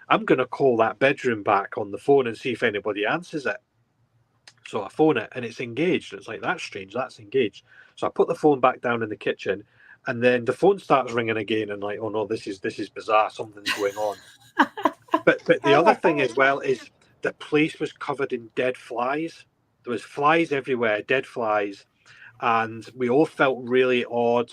I'm going to call that bedroom back on the phone and see if anybody answers it. So I phone it, and it's engaged. It's like, that's strange, that's engaged. So I put the phone back down in the kitchen, and then the phone starts ringing again, and like, oh no, this is bizarre, something's going on. But the other thing as well is the place was covered in dead flies. There was flies everywhere, dead flies, and we all felt really odd.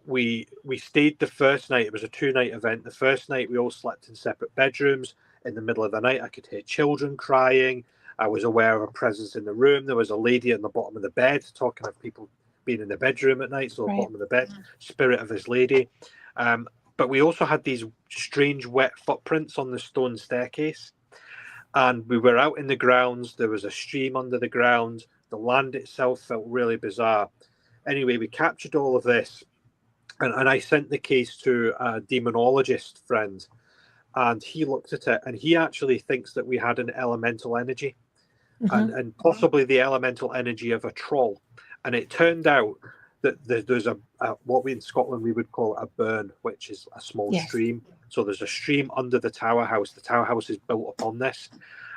We stayed the first night. It was a 2-night event. The first night we all slept in separate bedrooms. In the middle of the night, I could hear children crying. I was aware of a presence in the room. There was a lady at the bottom of the bed, talking of people being in the bedroom at night, so the bottom of the bed, spirit of this lady. But we also had these strange wet footprints on the stone staircase. And we were out in the grounds. There was a stream under the ground. The land itself felt really bizarre. Anyway, we captured all of this. And I sent the case to a demonologist friend. And he looked at it, and he actually thinks that we had an elemental energy, and possibly the elemental energy of a troll. And it turned out that there's a what we in Scotland we would call a burn, which is a small stream. So there's a stream under the tower house. The tower house is built upon this,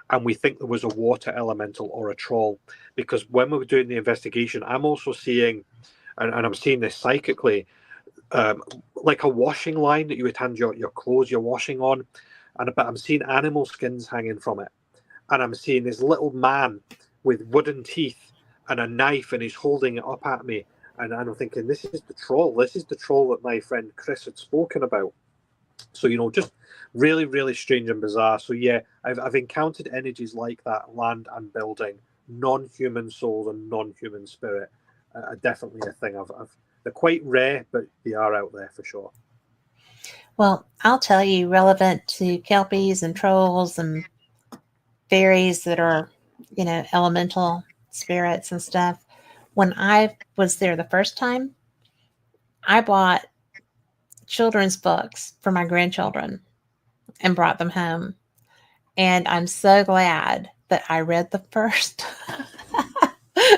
and we think there was a water elemental or a troll, because when we were doing the investigation, I'm also seeing, and I'm seeing this psychically, like a washing line that you would hand your clothes you're washing on, but I'm seeing animal skins hanging from it, and I'm seeing this little man with wooden teeth and a knife, and he's holding it up at me, and I'm thinking, this is the troll. This is the troll that my friend Chris had spoken about. So, you know, just really, really strange and bizarre. So yeah, I've encountered energies like that, land and building, non-human souls and non-human spirit, are definitely a thing. They're quite rare, but they are out there for sure. Well, I'll tell you, relevant to kelpies and trolls and fairies that are, you know, elemental spirits and stuff. When I was there the first time, I bought children's books for my grandchildren and brought them home. And I'm so glad that I read the first.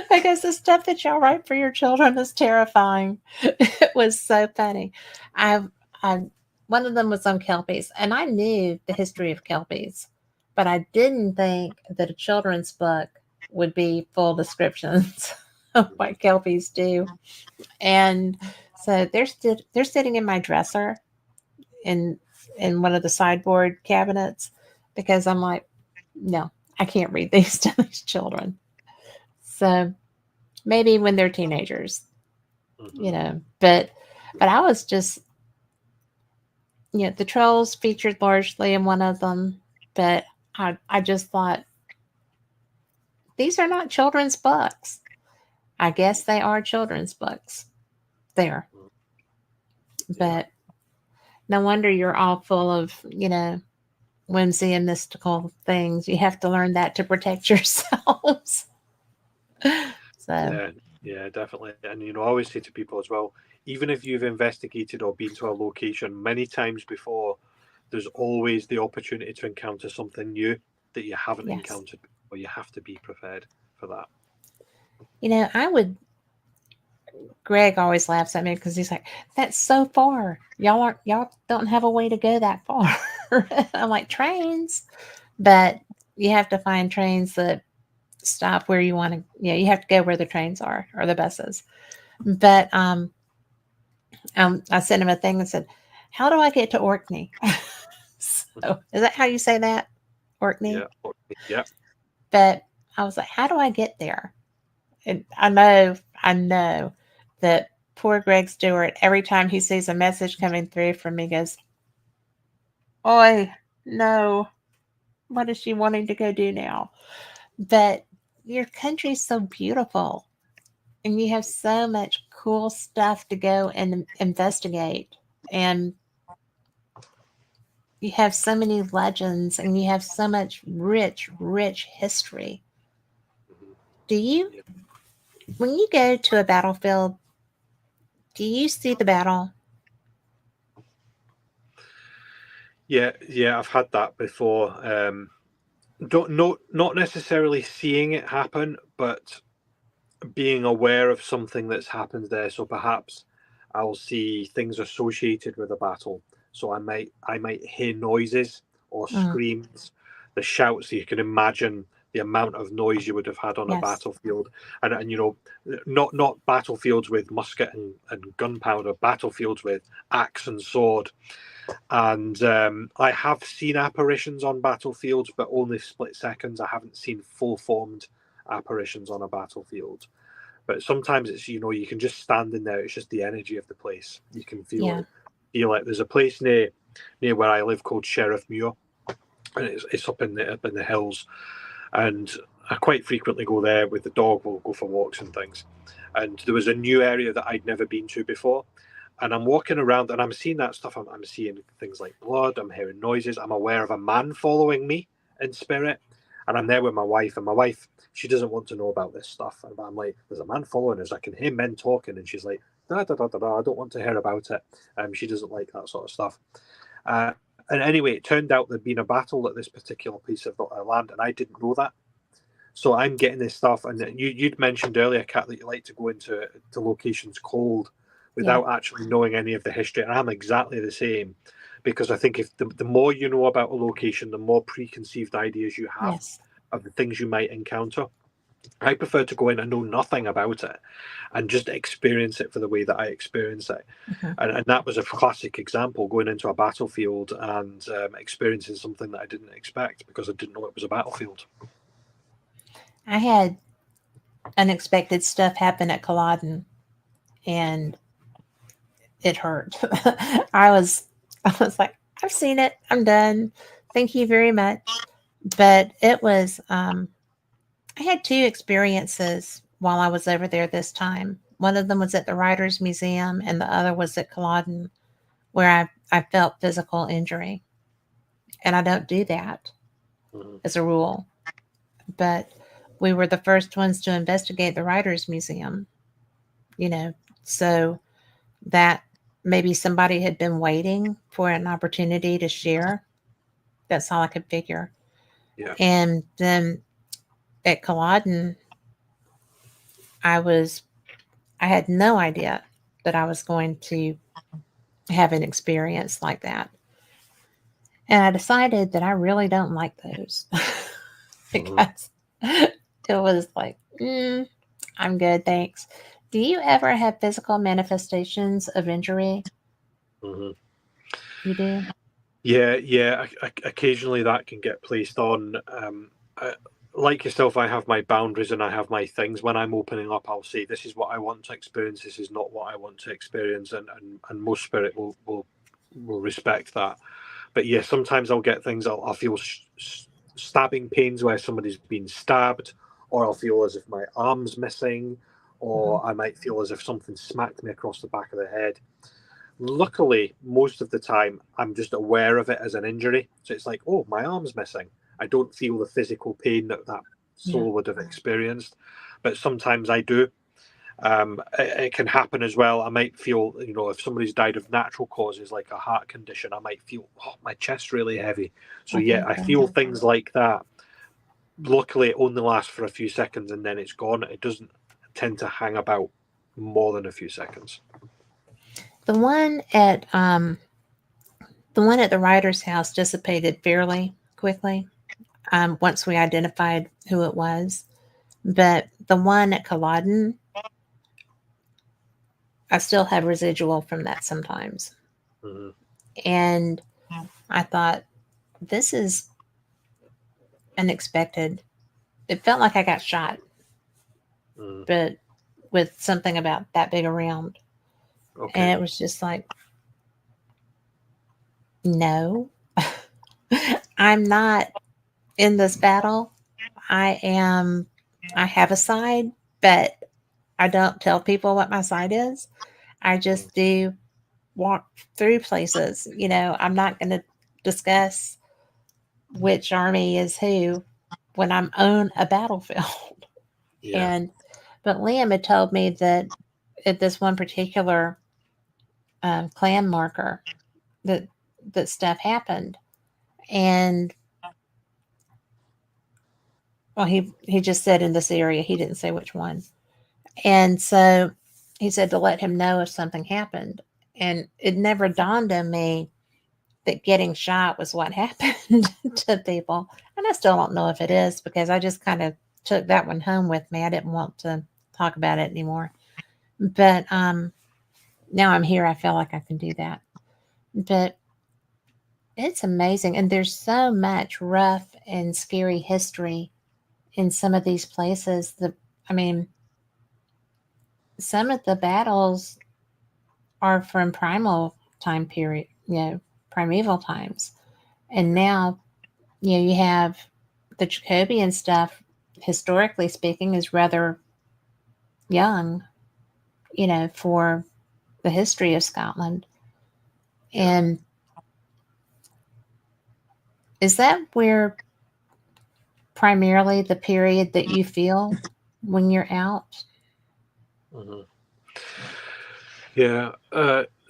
Because the stuff that y'all write for your children is terrifying. It was so funny. One of them was on kelpies, and I knew the history of kelpies, but I didn't think that a children's book would be full descriptions of what kelpies do. And so they're sitting in my dresser in one of the sideboard cabinets, because I'm like, no, I can't read these to these children. So maybe when they're teenagers, you know, but I was just, you know, the trolls featured largely in one of them, but I just thought, these are not children's books. I guess they are children's books there, but no wonder you're all full of, you know, whimsy and mystical things. You have to learn that to protect yourselves. So yeah, definitely. And you know, I always say to people as well, even if you've investigated or been to a location many times before, there's always the opportunity to encounter something new that you haven't encountered before. You have to be prepared for that. You know, Greg always laughs at me because he's like, that's so far. Y'all don't have a way to go that far. I'm like, trains, but you have to find trains that stop where you want to. Yeah, you have to go where the trains are or the buses. But I sent him a thing and said, how do I get to Orkney? So is that how you say that? Orkney? Yeah. But I was like, how do I get there? And I know that poor Greg Stewart, every time he sees a message coming through from me, goes, oi, no, what is she wanting to go do now? But your country's so beautiful, and you have so much cool stuff to go and investigate, and you have so many legends, and you have so much rich history. Do you, when you go to a battlefield, do you see the battle? Yeah, I've had that before. Not necessarily seeing it happen, but being aware of something that's happened there. So perhaps I'll see things associated with a battle. So I might hear noises or screams, the shouts. So you can imagine the amount of noise you would have had on a battlefield, and you know, not battlefields with musket and gunpowder, battlefields with axe and sword. And I have seen apparitions on battlefields, but only split seconds. I haven't seen full formed apparitions on a battlefield. But sometimes it's, you know, you can just stand in there. It's just the energy of the place. You can feel it. There's a place near where I live called Sheriff Muir, and it's up in the hills. And I quite frequently go there with the dog. We'll go for walks and things. And there was a new area that I'd never been to before. And I'm walking around and I'm seeing that stuff. I'm seeing things like blood. I'm hearing noises. I'm aware of a man following me in spirit. And I'm there with my wife. And my wife, she doesn't want to know about this stuff. And I'm like, there's a man following us. I can hear men talking. And she's like, da, da, da, da, da. I don't want to hear about it. She doesn't like that sort of stuff. And anyway, it turned out there'd been a battle at this particular piece of land, and I didn't know that. So I'm getting this stuff, and you'd mentioned earlier, Kat, that you like to go into locations cold without actually knowing any of the history, and I'm exactly the same, because I think if the more you know about a location, the more preconceived ideas you have of the things you might encounter. I prefer to go in and know nothing about it and just experience it for the way that I experience it. And that was a classic example, going into a battlefield and experiencing something that I didn't expect because I didn't know it was a battlefield. I had unexpected stuff happen at Culloden, and it hurt. I was like, I've seen it. I'm done. Thank you very much. But it was, I had 2 experiences while I was over there this time. One of them was at the Writers Museum, and the other was at Culloden, where I felt physical injury. And I don't do that as a rule. But we were the first ones to investigate the Writers Museum, so that maybe somebody had been waiting for an opportunity to share. That's all I could figure. Yeah. And then at Culloden, I had no idea that I was going to have an experience like that. And I decided that I really don't like those because it was like, I'm good, thanks. Do you ever have physical manifestations of injury? You do? Yeah. Occasionally that can get placed on. Like yourself, I have my boundaries and I have my things. When I'm opening up, I'll say, this is what I want to experience. This is not what I want to experience. And most spirit will respect that. But yeah, sometimes I'll get things, I'll feel stabbing pains where somebody's been stabbed, or I'll feel as if my arm's missing, or I might feel as if something smacked me across the back of the head. Luckily, most of the time, I'm just aware of it as an injury. So it's like, oh, my arm's missing. I don't feel the physical pain that soul would have experienced. But sometimes I do. It can happen as well. I might feel, if somebody's died of natural causes, like a heart condition, I might feel, my chest's really heavy. So I feel things like that. Luckily, it only lasts for a few seconds and then it's gone. It doesn't tend to hang about more than a few seconds. The one at the writer's house dissipated fairly quickly once we identified who it was. But the one at Culloden, I still have residual from that sometimes. And I thought, this is unexpected. It felt like I got shot, but with something about that big around. Okay. And it was just like, no, I'm not in this battle. I have a side, but I don't tell people what my side is. I just do walk through places. I'm not going to discuss which army is who when I'm on a battlefield. But Liam had told me that at this one particular clan marker that stuff happened. And well, he just said in this area, he didn't say which one. And so he said to let him know if something happened. And it never dawned on me that getting shot was what happened to people. And I still don't know if it is, because I just kind of took that one home with me. I didn't want to talk about it anymore. But now I'm here, I feel like I can do that. But it's amazing. And there's so much rough and scary history in some of these places. Some of the battles are from primal time period, primeval times. And now, you have the Jacobian stuff, historically speaking, is rather young, for the history of Scotland. And is that where primarily the period that you feel when you're out? Mm-hmm. Yeah.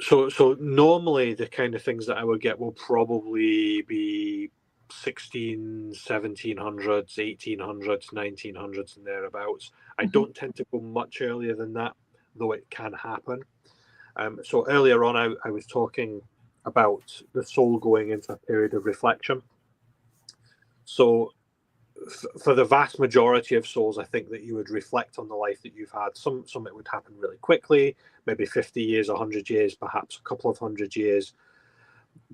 So normally the kind of things that I would get will probably be 1700s, 1800s, 1900s, and thereabouts. I don't tend to go much earlier than that, though it can happen. So earlier on, I was talking about the soul going into a period of reflection. So for the vast majority of souls, I think that you would reflect on the life that you've had. Some it would happen really quickly, maybe 50 years, 100 years, perhaps a couple of 100 years.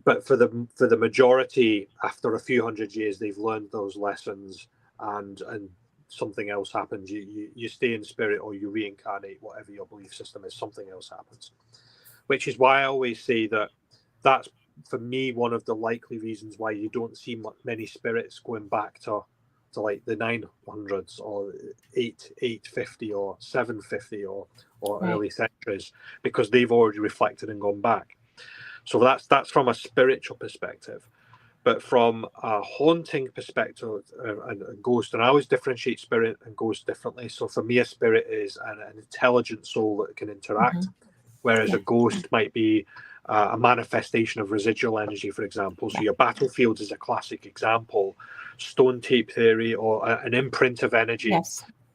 But for the majority, after a few hundred years, they've learned those lessons, and something else happens. You stay in spirit, or you reincarnate, whatever your belief system is. Something else happens, which is why I always say that that's, for me, one of the likely reasons why you don't see many spirits going back to like the 900s or 850 or 750 or Right. early centuries, because they've already reflected and gone back. So that's from a spiritual perspective. But from a haunting perspective and a ghost, and I always differentiate spirit and ghost differently. So for me, a spirit is an intelligent soul that can interact, whereas a ghost might be a manifestation of residual energy, for example. So your battlefield is a classic example. Stone tape theory, or an imprint of energy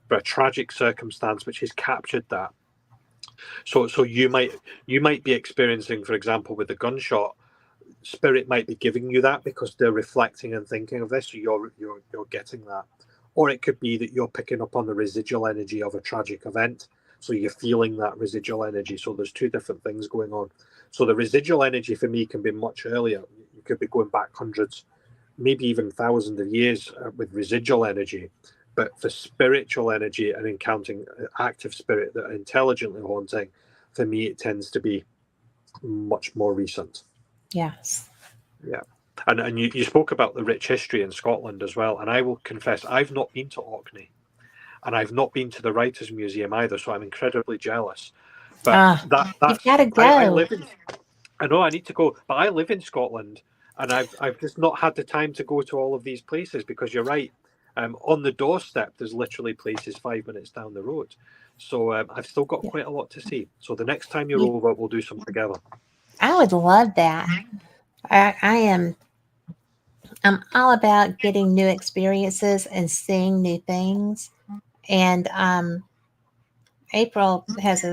for a tragic circumstance which has captured that. So you might be experiencing, for example, with the gunshot, spirit might be giving you that because they're reflecting and thinking of this, so you're getting that. Or it could be that you're picking up on the residual energy of a tragic event, so you're feeling that residual energy. So there's two different things going on. So the residual energy for me can be much earlier. You could be going back hundreds, maybe even thousands of years with residual energy. But for spiritual energy and encountering active spirit that are intelligently haunting, for me it tends to be much more recent. Yes. Yeah. And you spoke about the rich history in Scotland as well. And I will confess, I've not been to Orkney, and I've not been to the Writers' Museum either, so I'm incredibly jealous. But you've got to go. I know I need to go, but I live in Scotland, and I've just not had the time to go to all of these places, because you're right. On the doorstep, there's literally places 5 minutes down the road. So I've still got quite a lot to see. So the next time you're over, we'll do some together. I would love that. I'm all about getting new experiences and seeing new things. And April has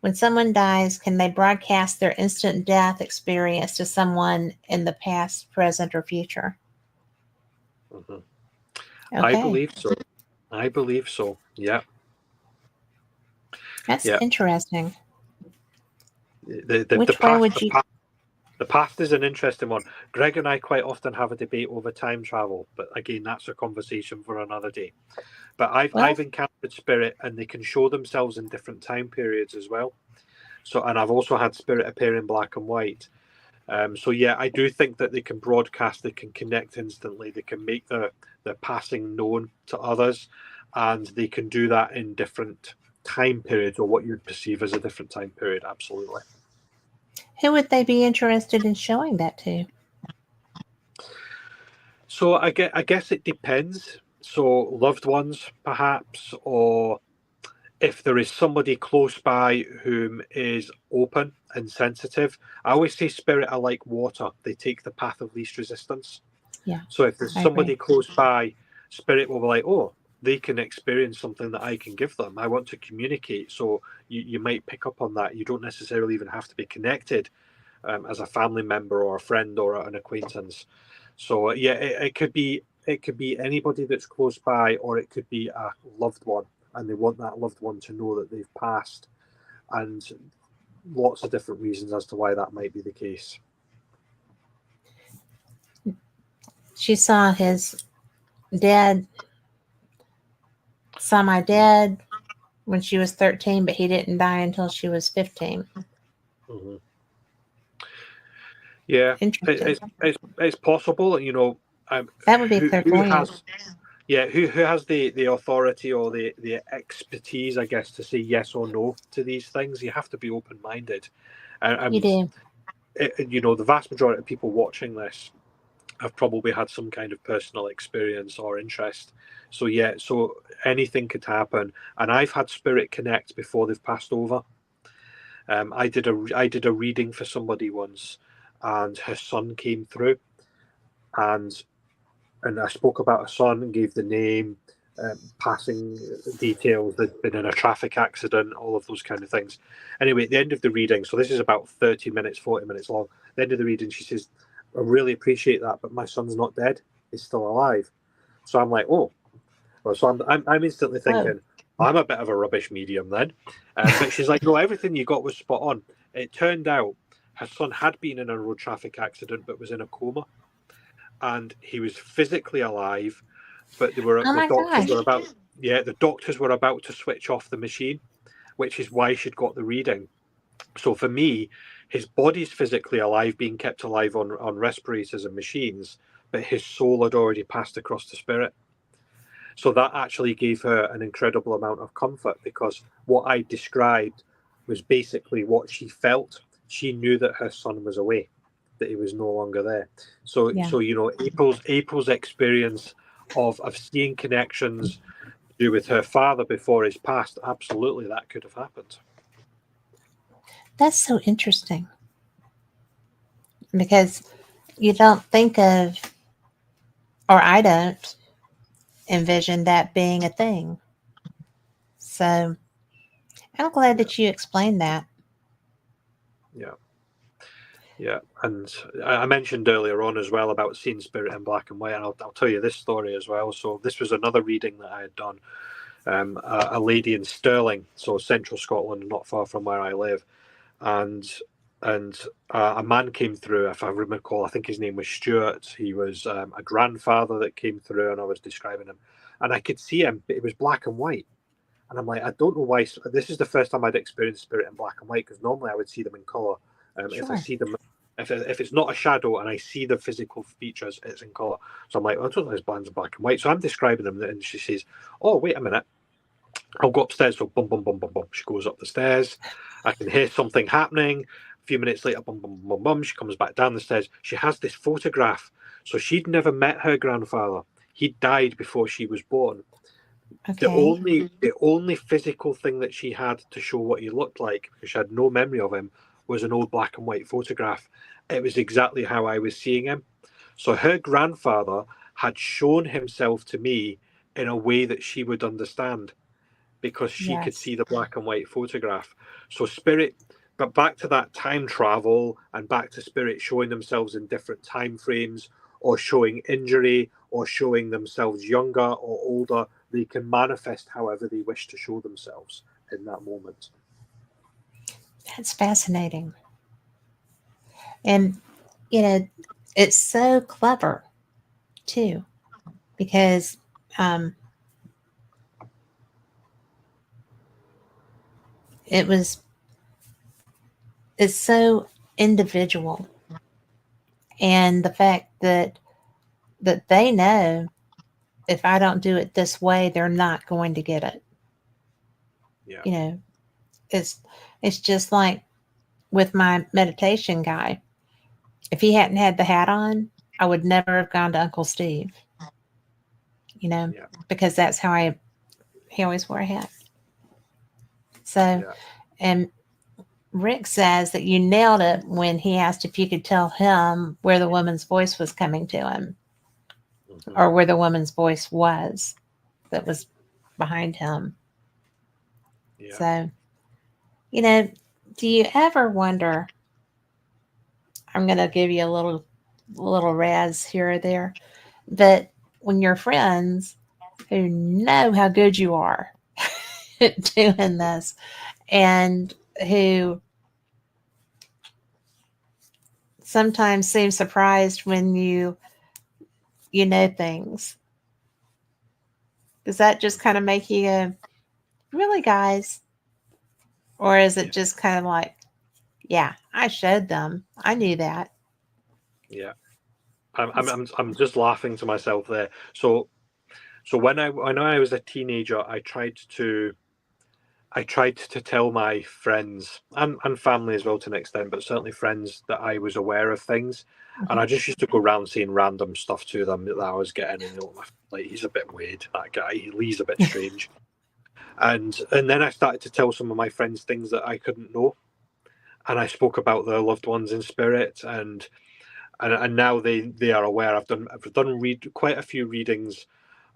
when someone dies, can they broadcast their instant death experience to someone in the past, present, or future? Mm-hmm. Okay. I believe so. Yeah. That's interesting. The past is an interesting one. Greg and I quite often have a debate over time travel, but again, that's a conversation for another day. But I've encountered spirit, and they can show themselves in different time periods as well. So, and I've also had spirit appear in black and white. So yeah, I do think that they can broadcast, they can connect instantly, they can make their passing known to others, and they can do that in different time periods, or what you'd perceive as a different time period. Absolutely. Who would they be interested in showing that to? So I guess it depends. So loved ones, perhaps, or if there is somebody close by whom is open and sensitive. I always say spirit are like water. They take the path of least resistance. Yeah. So if there's somebody close by, spirit will be like, oh, they can experience something that I can give them. I want to communicate. So you might pick up on that. You don't necessarily even have to be connected as a family member or a friend or an acquaintance. So yeah, it could be anybody that's close by, or it could be a loved one, and they want that loved one to know that they've passed, and lots of different reasons as to why that might be the case. She saw his dad, saw my dad when she was 13, but he didn't die until she was 15. Mm-hmm. Yeah, it's possible. That would be clairvoyant. Yeah, who has the authority or the expertise, I guess, to say yes or no to these things? You have to be open minded, You and do. the vast majority of people watching this have probably had some kind of personal experience or interest. So yeah, so anything could happen, and I've had spirit connect before they've passed over. I did a reading for somebody once, and her son came through, and I spoke about her son and gave the name, passing details, they'd been in a traffic accident, all of those kind of things. Anyway, at the end of the reading, so this is about 30 minutes, 40 minutes long. At the end of the reading, she says, I really appreciate that, but my son's not dead. He's still alive. So I'm like, oh. Well, so I'm instantly Oh, thinking, I'm a bit of a rubbish medium then. But she's like, no, everything you got was spot on. It turned out her son had been in a road traffic accident, but was in a coma. And he was physically alive, but oh my gosh. the doctors were about to switch off the machine, which is why she'd got the reading. So for me, his body's physically alive, being kept alive on respirators and machines, but his soul had already passed across to spirit. So that actually gave her an incredible amount of comfort, because what I described was basically what she felt. She knew that her son was away, that he was no longer there. So Yeah. so April's experience of seeing connections to do with her father before his passed, absolutely that could have happened. That's so interesting because you don't think of, or I don't envision that being a thing. So I'm glad Yeah. that you explained that. Yeah. Yeah, and I mentioned earlier on as well about seeing spirit in black and white, and I'll tell you this story as well. So this was another reading that I had done. A lady in Stirling, so central Scotland, not far from where I live, and a man came through. If I recall, I think his name was Stuart. He was a grandfather that came through, and I was describing him, and I could see him, but it was black and white. And I'm like, I don't know why. This is the first time I'd experienced spirit in black and white, because normally I would see them in color. If I Sure. see them, if it's not a shadow and I see the physical features, it's in color. So I'm like, I don't know, his band's black and white. So I'm describing them, and she says, "Oh, wait a minute, I'll go upstairs." So bum bum bum bum bum. She goes up the stairs. I can hear something happening. A few minutes later, bum bum bum bum. She comes back down the stairs. She has this photograph. So she'd never met her grandfather. He died before she was born. Okay. The only physical thing that she had to show what he looked like, because she had no memory of him, was an old black and white photograph. It was exactly how I was seeing him. So her grandfather had shown himself to me in a way that she would understand, because she could Yes. see the black and white photograph. So spirit, but back to that time travel and back to spirit showing themselves in different time frames, or showing injury, or showing themselves younger or older. They can manifest however they wish to show themselves in that moment. That's fascinating. And, you know, it's so clever too, because um, it was, it's so individual. And the fact that they know if I don't do it this way, they're not going to get it. Yeah. You know, it's it's just like with my meditation guy. If he hadn't had the hat on, I would never have gone to Uncle Steve. You know, Yeah. because that's how he always wore a hat. So, Yeah. and Rick says that you nailed it when he asked if you could tell him where the woman's voice was coming to him, Mm-hmm. or where the woman's voice was that was behind him. Yeah. So, you know, do you ever wonder? I'm going to give you a little razz here or there, but when your friends who know how good you are at doing this, and who sometimes seem surprised when you know things, does that just kind of make you go, really, guys? Or is it Yeah. just kind of like, yeah, I showed them, I knew that? Yeah. I'm just laughing to myself there. So So when I was a teenager, I tried to tell my friends and family as well to an extent, but certainly friends, that I was aware of things. And I just used to go around saying random stuff to them that I was getting, and like, he's a bit weird, that guy. Lee's a bit strange. And then I started to tell some of my friends things that I couldn't know, and I spoke about their loved ones in spirit, and now they are aware. I've done quite a few readings,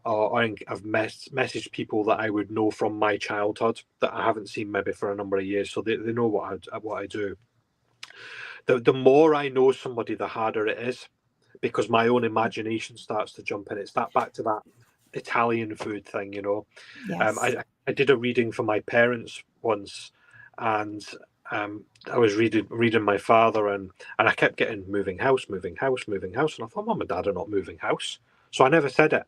or I've messaged people that I would know from my childhood that I haven't seen maybe for a number of years, so they know what I do. The more I know somebody, the harder it is, because my own imagination starts to jump in. It's back to that Italian food thing, Yes. I did a reading for my parents once, and I was reading my father, and I kept getting moving house, and I thought, Mum and Dad are not moving house, so I never said it.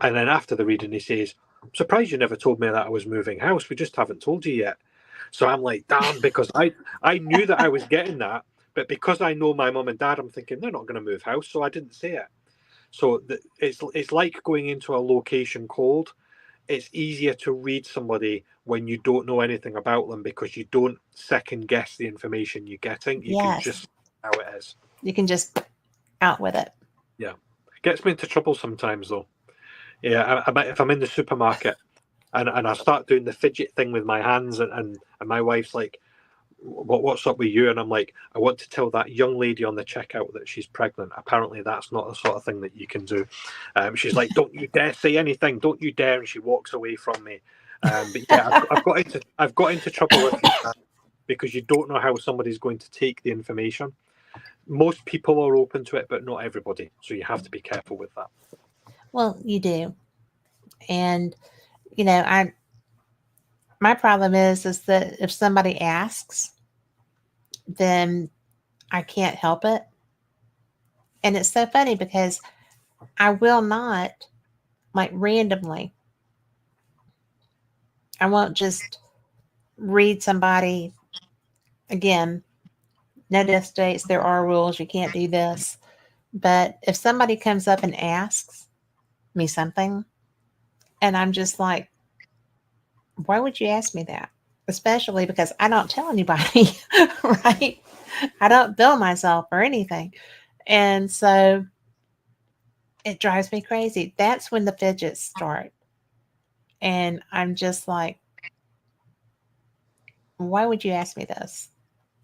And then after the reading, he says, "I'm surprised you never told me that I was moving house. We just haven't told you yet." So I'm like, damn, because I knew that I was getting that, but because I know my mum and dad, I'm thinking they're not going to move house, so I didn't say it. So it's like going into a location cold. It's easier to read somebody when you don't know anything about them, because you don't second guess the information you're getting. You can just how it is. You can just out with it. Yeah, it gets me into trouble sometimes though. Yeah, if I'm in the supermarket and I start doing the fidget thing with my hands, and my wife's like, what's up with you? And I'm like, I want to tell that young lady on the checkout that she's pregnant. Apparently that's not the sort of thing that you can do. She's like, don't you dare say anything, don't you dare. And she walks away from me. But yeah, I've got into trouble with that, because you don't know how somebody's going to take the information. Most people are open to it, but not everybody. So you have to be careful with that. Well, you do. And, my problem is that if somebody asks, then I can't help it. And it's so funny because I will not, like, randomly, I won't just read somebody. Again, no death states, there are rules, you can't do this. But if somebody comes up and asks me something, and I'm just like, why would you ask me that? Especially because I don't tell anybody, right? I don't bill myself or anything. And so it drives me crazy. That's when the fidgets start. And I'm just like, why would you ask me this?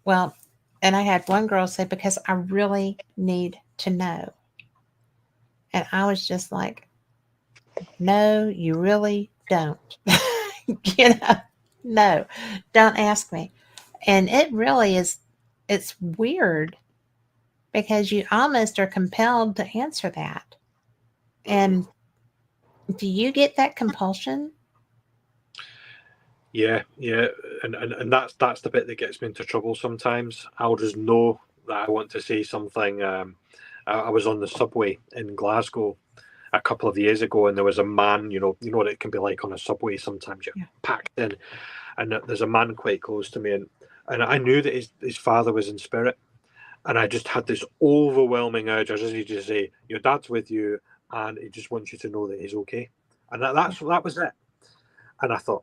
Well, and I had one girl say, because I really need to know. And I was just like, no, you really don't. No, don't ask me. And it really is, it's weird because you almost are compelled to answer that. And do you get that compulsion? Yeah, and that's the bit that gets me into trouble sometimes. I'll just know that I want to say something. I was on the subway in Glasgow a couple of years ago, and there was a man. You know what it can be like on a subway. Sometimes you're packed in, and there's a man quite close to me, and I knew that his father was in spirit, and I just had this overwhelming urge. I just needed to say, "Your dad's with you, and he just wants you to know that he's okay." And that was it. And I thought,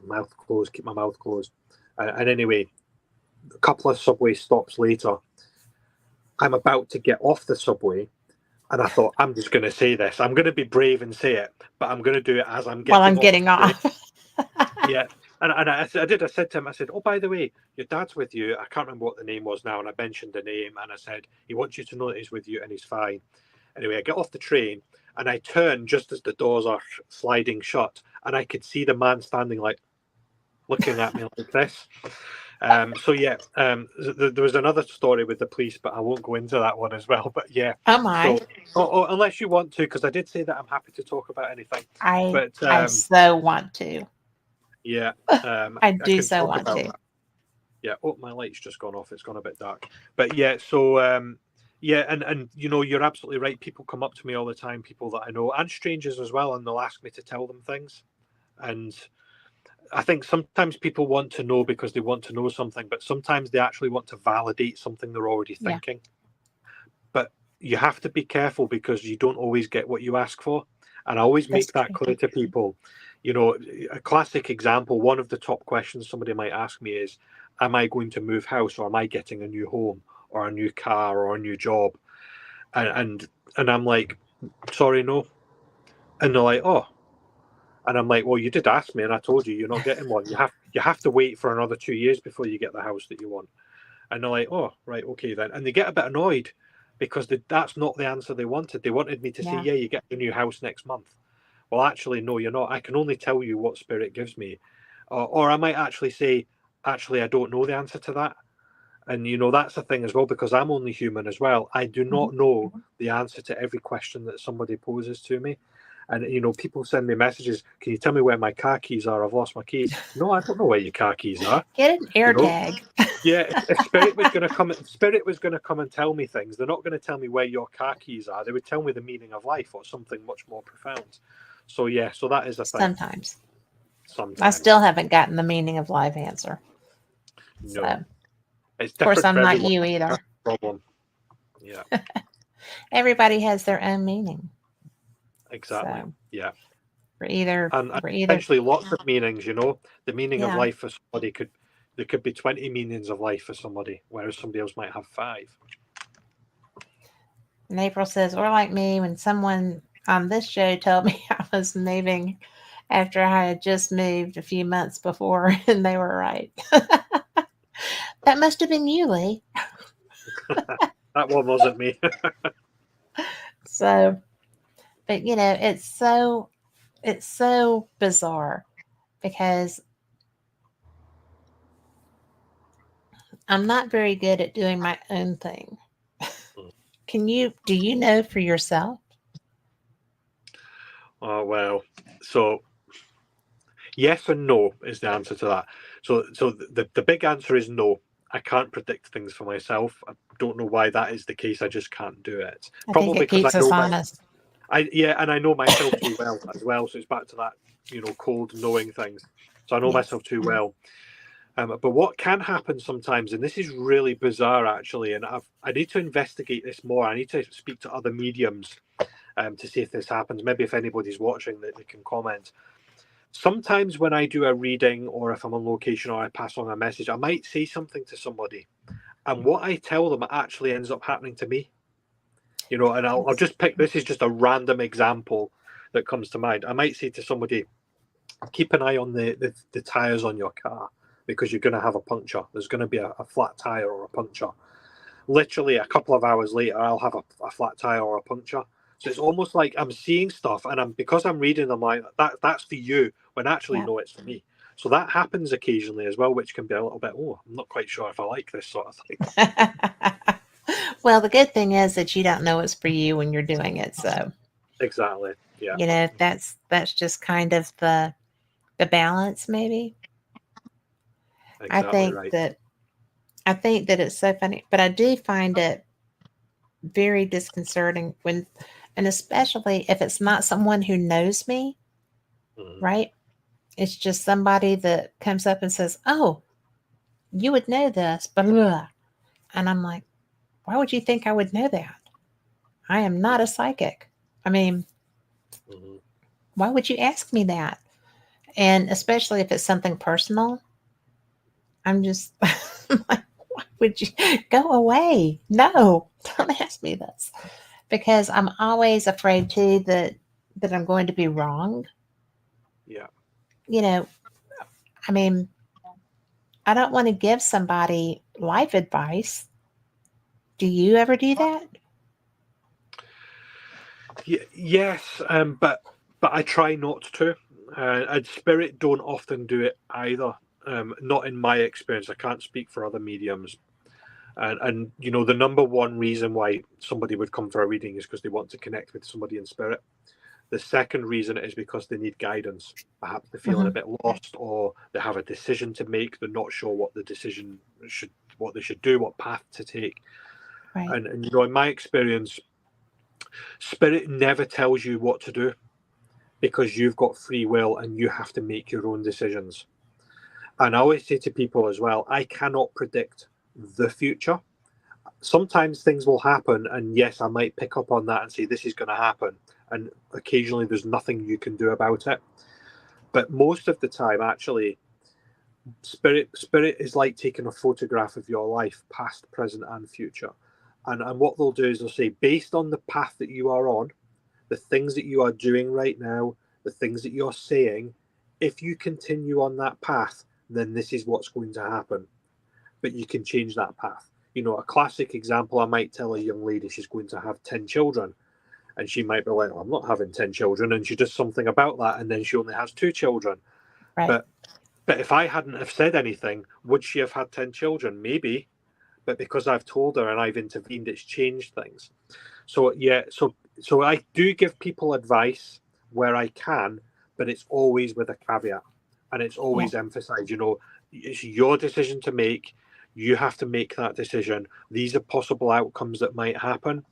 mouth closed, keep my mouth closed. And anyway, a couple of subway stops later, I'm about to get off the subway, and I thought, I'm just going to say this. I'm going to be brave and say it, but I'm going to do it as I'm getting While I'm getting off. Yeah. And I said to him, I said, oh, by the way, your dad's with you. I can't remember what the name was now. And I mentioned the name, and I said, he wants you to know that he's with you and he's fine. Anyway, I get off the train, and I turn just as the doors are sliding shut, and I could see the man standing like looking at me like this. So yeah, there was another story with the police, but I won't go into that one as well. But yeah, Oh my! So, unless you want to, because I did say that I'm happy to talk about anything. I so want to. Yeah, I do so want to. That. Yeah. Oh, my light's just gone off. It's gone a bit dark. But yeah, so yeah, and you're absolutely right. People come up to me all the time, people that I know, and strangers as well, and they'll ask me to tell them things. And I think sometimes people want to know because they want to know something, but sometimes they actually want to validate something they're already thinking. Yeah. But you have to be careful, because you don't always get what you ask for. And I always That's make that true. clear to people. You know, a classic example, one of the top questions somebody might ask me is, am I going to move house, or am I getting a new home or a new car or a new job? And I'm like, sorry, no. And they're like, oh. And I'm like, well, you did ask me, and I told you you're not getting one. You have to wait for another 2 years before you get the house that you want. And they're like, oh, right, okay then. And they get a bit annoyed because that's not the answer they wanted. They wanted me to say, yeah, you get a new house next month. Well, actually, no, you're not. I can only tell you what spirit gives me. Or I might actually say, actually, I don't know the answer to that. And, you know, that's the thing as well, because I'm only human as well. I do not know the answer to every question that somebody poses to me. And, you know, people send me messages, can you tell me where my car keys are? I've lost my keys. No, I don't know where your car keys are. Get an air You know? tag. Yeah, if spirit was going to come and tell me things, they're not going to tell me where your car keys are. They would tell me the meaning of life or something much more profound. So yeah, so that is a thing. Sometimes. Sometimes. I still haven't gotten the meaning of life answer. No. So, It's of course, I'm for not everyone. you either. Problem. Yeah. Everybody has their own meaning. Exactly. So, Yeah. we're either Potentially lots of meanings, you know. The meaning of Yeah. life for somebody there could be 20 meanings of life for somebody, whereas somebody else might have 5. And April says, or like me, when someone on this show told me I was moving after I had just moved a few months before, and they were right. That must have been you, Lee. That one wasn't me. So, but you know, it's so bizarre because I'm not very good at doing my own thing. Do you know for yourself? Oh, well. So yes and no is the answer to that. So the big answer is no. I can't predict things for myself. I don't know why that is the case. I just can't do it. I Probably think it because keeps us honest. and I know myself too well as well. So it's back to that, you know, cold knowing things. So I know myself too well. But what can happen sometimes, and this is really bizarre actually, and I need to investigate this more. I need to speak to other mediums to see if this happens. Maybe if anybody's watching, that they can comment. Sometimes when I do a reading, or if I'm on location, or I pass on a message, I might say something to somebody, and what I tell them actually ends up happening to me. You know, and I'll just pick. This is just a random example that comes to mind. I might say to somebody, keep an eye on the tires on your car, because you're going to have a puncture. There's going to be a flat tire or a puncture. Literally a couple of hours later, I'll have a flat tire or a puncture. So it's almost like I'm seeing stuff, and because I'm reading them, like that's for you, when actually no, it's for me. So that happens occasionally as well, which can be a little bit, I'm not quite sure if I like this sort of thing. Well, the good thing is that you don't know it's for you when you're doing it. So exactly, yeah. You know, that's just kind of the balance, maybe. Exactly right. I think that it's so funny, but I do find it very disconcerting and especially if it's not someone who knows me, right? It's just somebody that comes up and says, "Oh, you would know this," blah, blah, blah. And I'm like, "Why would you think I would know that? I am not a psychic. I mean, why would you ask me that?" And especially if it's something personal, I'm just like, why would you go away? No, don't ask me this. Because I'm always afraid too that I'm going to be wrong. Yeah. You know, I mean, I don't want to give somebody life advice. Do you ever do that? Yes, but I try not to. And spirit don't often do it either. Not in my experience. I can't speak for other mediums. And you know, the number one reason why somebody would come for a reading is because they want to connect with somebody in spirit. The second reason is because they need guidance. Perhaps they're feeling a bit lost, or they have a decision to make. They're not sure what the decision what they should do, what path to take. Right. And you know, in my experience, spirit never tells you what to do, because you've got free will and you have to make your own decisions. And I always say to people as well, I cannot predict the future. Sometimes things will happen, and yes, I might pick up on that and say this is going to happen, and occasionally there's nothing you can do about it. But most of the time, actually, spirit is like taking a photograph of your life, past, present, and future. And what they'll do is they'll say, based on the path that you are on, the things that you are doing right now, the things that you're saying, if you continue on that path, then this is what's going to happen. But you can change that path. You know, a classic example, I might tell a young lady she's going to have 10 children. And she might be like, I'm not having 10 children. And she does something about that. And then she only has 2 children. Right. But if I hadn't have said anything, would she have had 10 children? Maybe. But because I've told her and I've intervened, it's changed things. So, yeah, so I do give people advice where I can, but it's always with a caveat. And it's always emphasized, you know, it's your decision to make. You have to make that decision. These are possible outcomes that might happen.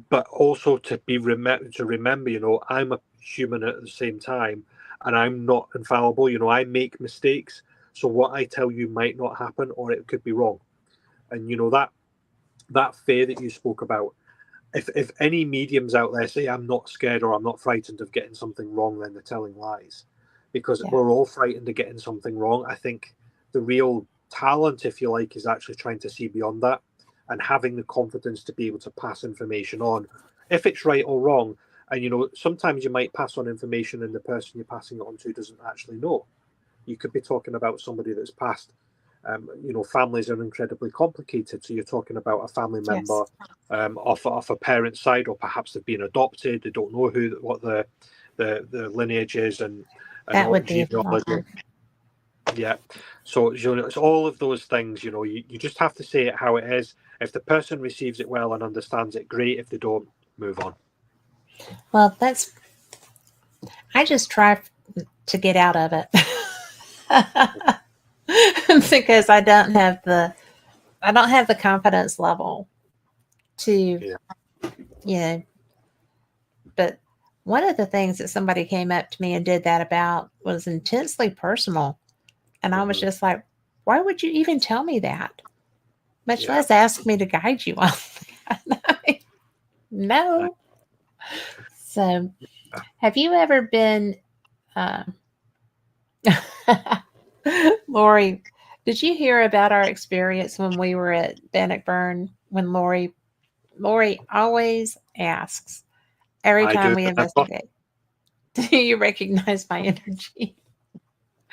But also to remember, you know, I'm a human at the same time, and I'm not infallible. You know, I make mistakes. So what I tell you might not happen, or it could be wrong. And you know, that fear that you spoke about, if any mediums out there say I'm not scared or I'm not frightened of getting something wrong, then they're telling lies, because we're all frightened of getting something wrong. I think the real talent, if you like, is actually trying to see beyond that and having the confidence to be able to pass information on, if it's right or wrong. And you know, sometimes you might pass on information and the person you're passing it on to doesn't actually know. You could be talking about somebody that's passed. You know, families are incredibly complicated. So you're talking about a family member off a parent's side, or perhaps they've been adopted. They don't know what the lineage is, and That would be genealogy. Yeah. So you know, it's all of those things. You know, you just have to say it how it is. If the person receives it well and understands it, great. If they don't, move on. Well, I just try to get out of it. Because I don't have the confidence level to, you know. But one of the things that somebody came up to me and did that about was intensely personal, and I was just like, why would you even tell me that? Much less ask me to guide you on that. No. So, have you ever been, Lori? Did you hear about our experience when we were at Bannockburn? When Lori always asks every time we investigate, do you recognize my energy?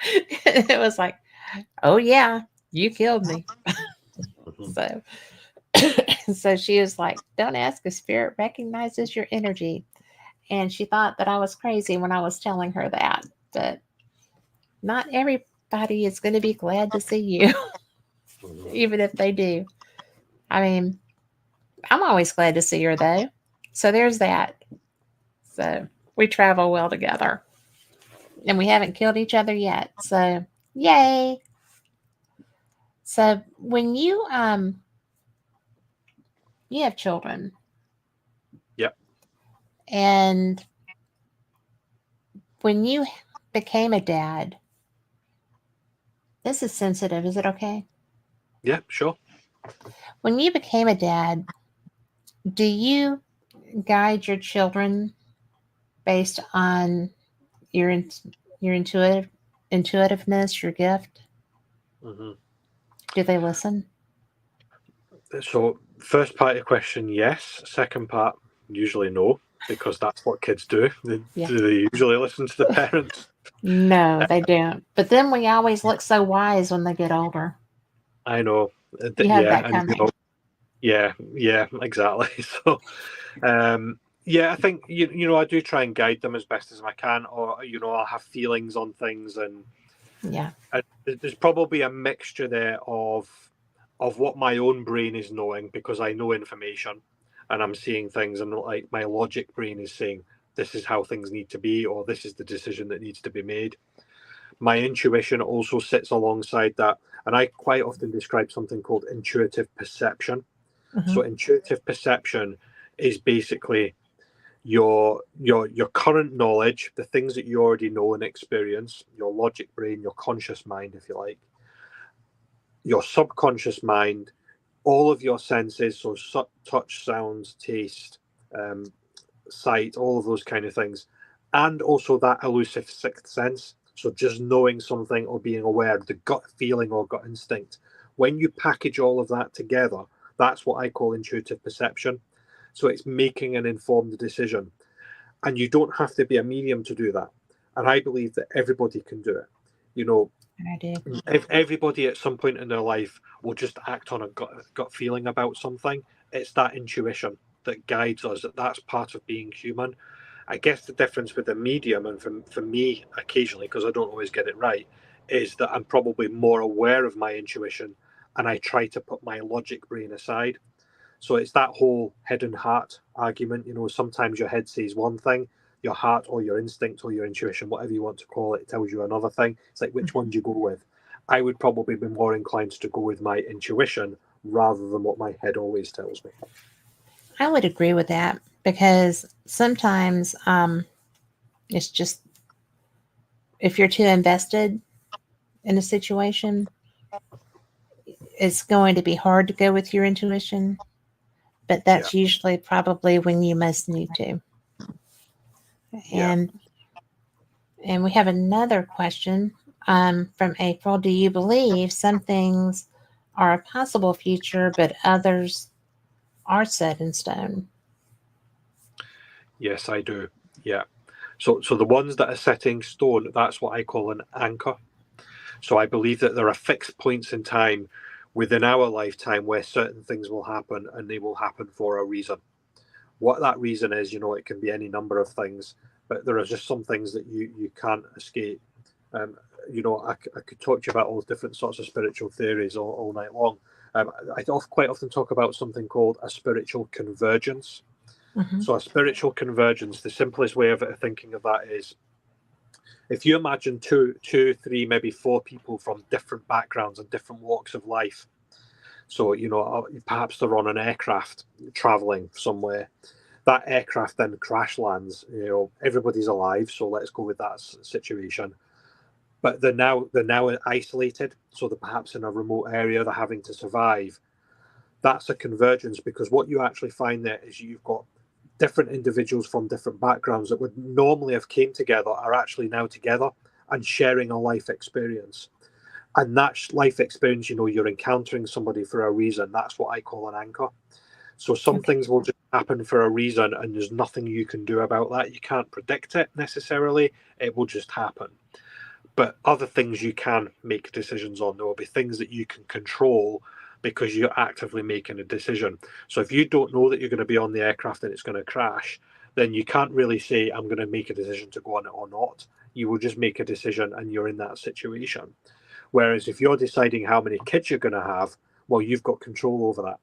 It was like, oh yeah, you killed me. So, so she was like, don't ask if spirit recognizes your energy. And she thought that I was crazy when I was telling her that. But not everybody is going to be glad to see you, even if they do. I mean, I'm always glad to see her, though. So there's that. So we travel well together. And we haven't killed each other yet. So, yay. So when you have children. Yep. And when you became a dad, this is sensitive. Is it okay? Yeah, sure. When you became a dad, do you guide your children based on your intuitiveness, your gift? Mm-hmm. Do they listen? So, first part of the question, yes. Second part, usually no, because that's what kids do. Do they usually listen to the parents? No, they don't. But then we always look so wise when they get older. I know. You have that coming. Yeah, exactly. So, I think you know, I do try and guide them as best as I can, or you know, I'll have feelings on things, and there's probably a mixture there of what my own brain is knowing, because I know information and I'm seeing things, and like my logic brain is saying this is how things need to be, or this is the decision that needs to be made. My intuition also sits alongside that, and I quite often describe something called intuitive perception. So intuitive perception is basically your current knowledge, the things that you already know and experience, your logic brain, your conscious mind, if you like, your subconscious mind, all of your senses, so touch, sounds, taste, sight, all of those kind of things. And also that elusive sixth sense. So just knowing something or being aware, the gut feeling or gut instinct. When you package all of that together, that's what I call intuitive perception. So it's making an informed decision. And you don't have to be a medium to do that. And I believe that everybody can do it. You know, I do. if everybody at some point in their life will just act on a gut feeling about something. It's that intuition that guides us. That's part of being human. I guess the difference with the medium, and for me occasionally, because I don't always get it right, is that I'm probably more aware of my intuition and I try to put my logic brain aside. So it's that whole head and heart argument. You know, sometimes your head says one thing, your heart or your instinct or your intuition, whatever you want to call it, tells you another thing. It's like, which one do you go with? I would probably be more inclined to go with my intuition rather than what my head always tells me. I would agree with that, because sometimes it's just, if you're too invested in a situation, it's going to be hard to go with your intuition. But that's usually probably when you most need to. And we have another question from April. Do you believe some things are a possible future, but others are set in stone? Yes, I do. Yeah. So the ones that are set in stone, that's what I call an anchor. So I believe that there are fixed points in time within our lifetime where certain things will happen, and they will happen for a reason. What that reason is, you know, it can be any number of things, but there are just some things that you can't escape. You know, I could talk to you about all different sorts of spiritual theories all night long. I quite often talk about something called a spiritual convergence. Mm-hmm. So a spiritual convergence, the simplest way of thinking of that is, if you imagine two, three, maybe four people from different backgrounds and different walks of life. So, you know, perhaps they're on an aircraft traveling somewhere. That aircraft then crash lands. You know, everybody's alive, so let's go with that situation. But they're now isolated, so they're perhaps in a remote area. They're having to survive. That's a convergence, because what you actually find there is you've got different individuals from different backgrounds that would normally have came together are actually now together and sharing a life experience. And that life experience, you know, you're encountering somebody for a reason. That's what I call an anchor. So some things will just happen for a reason, and there's nothing you can do about that. You can't predict it necessarily. It will just happen. But other things you can make decisions on. There will be things that you can control because you're actively making a decision. So if you don't know that you're going to be on the aircraft and it's going to crash, then you can't really say, I'm going to make a decision to go on it or not. You will just make a decision and you're in that situation. Whereas if you're deciding how many kids you're going to have, well, you've got control over that,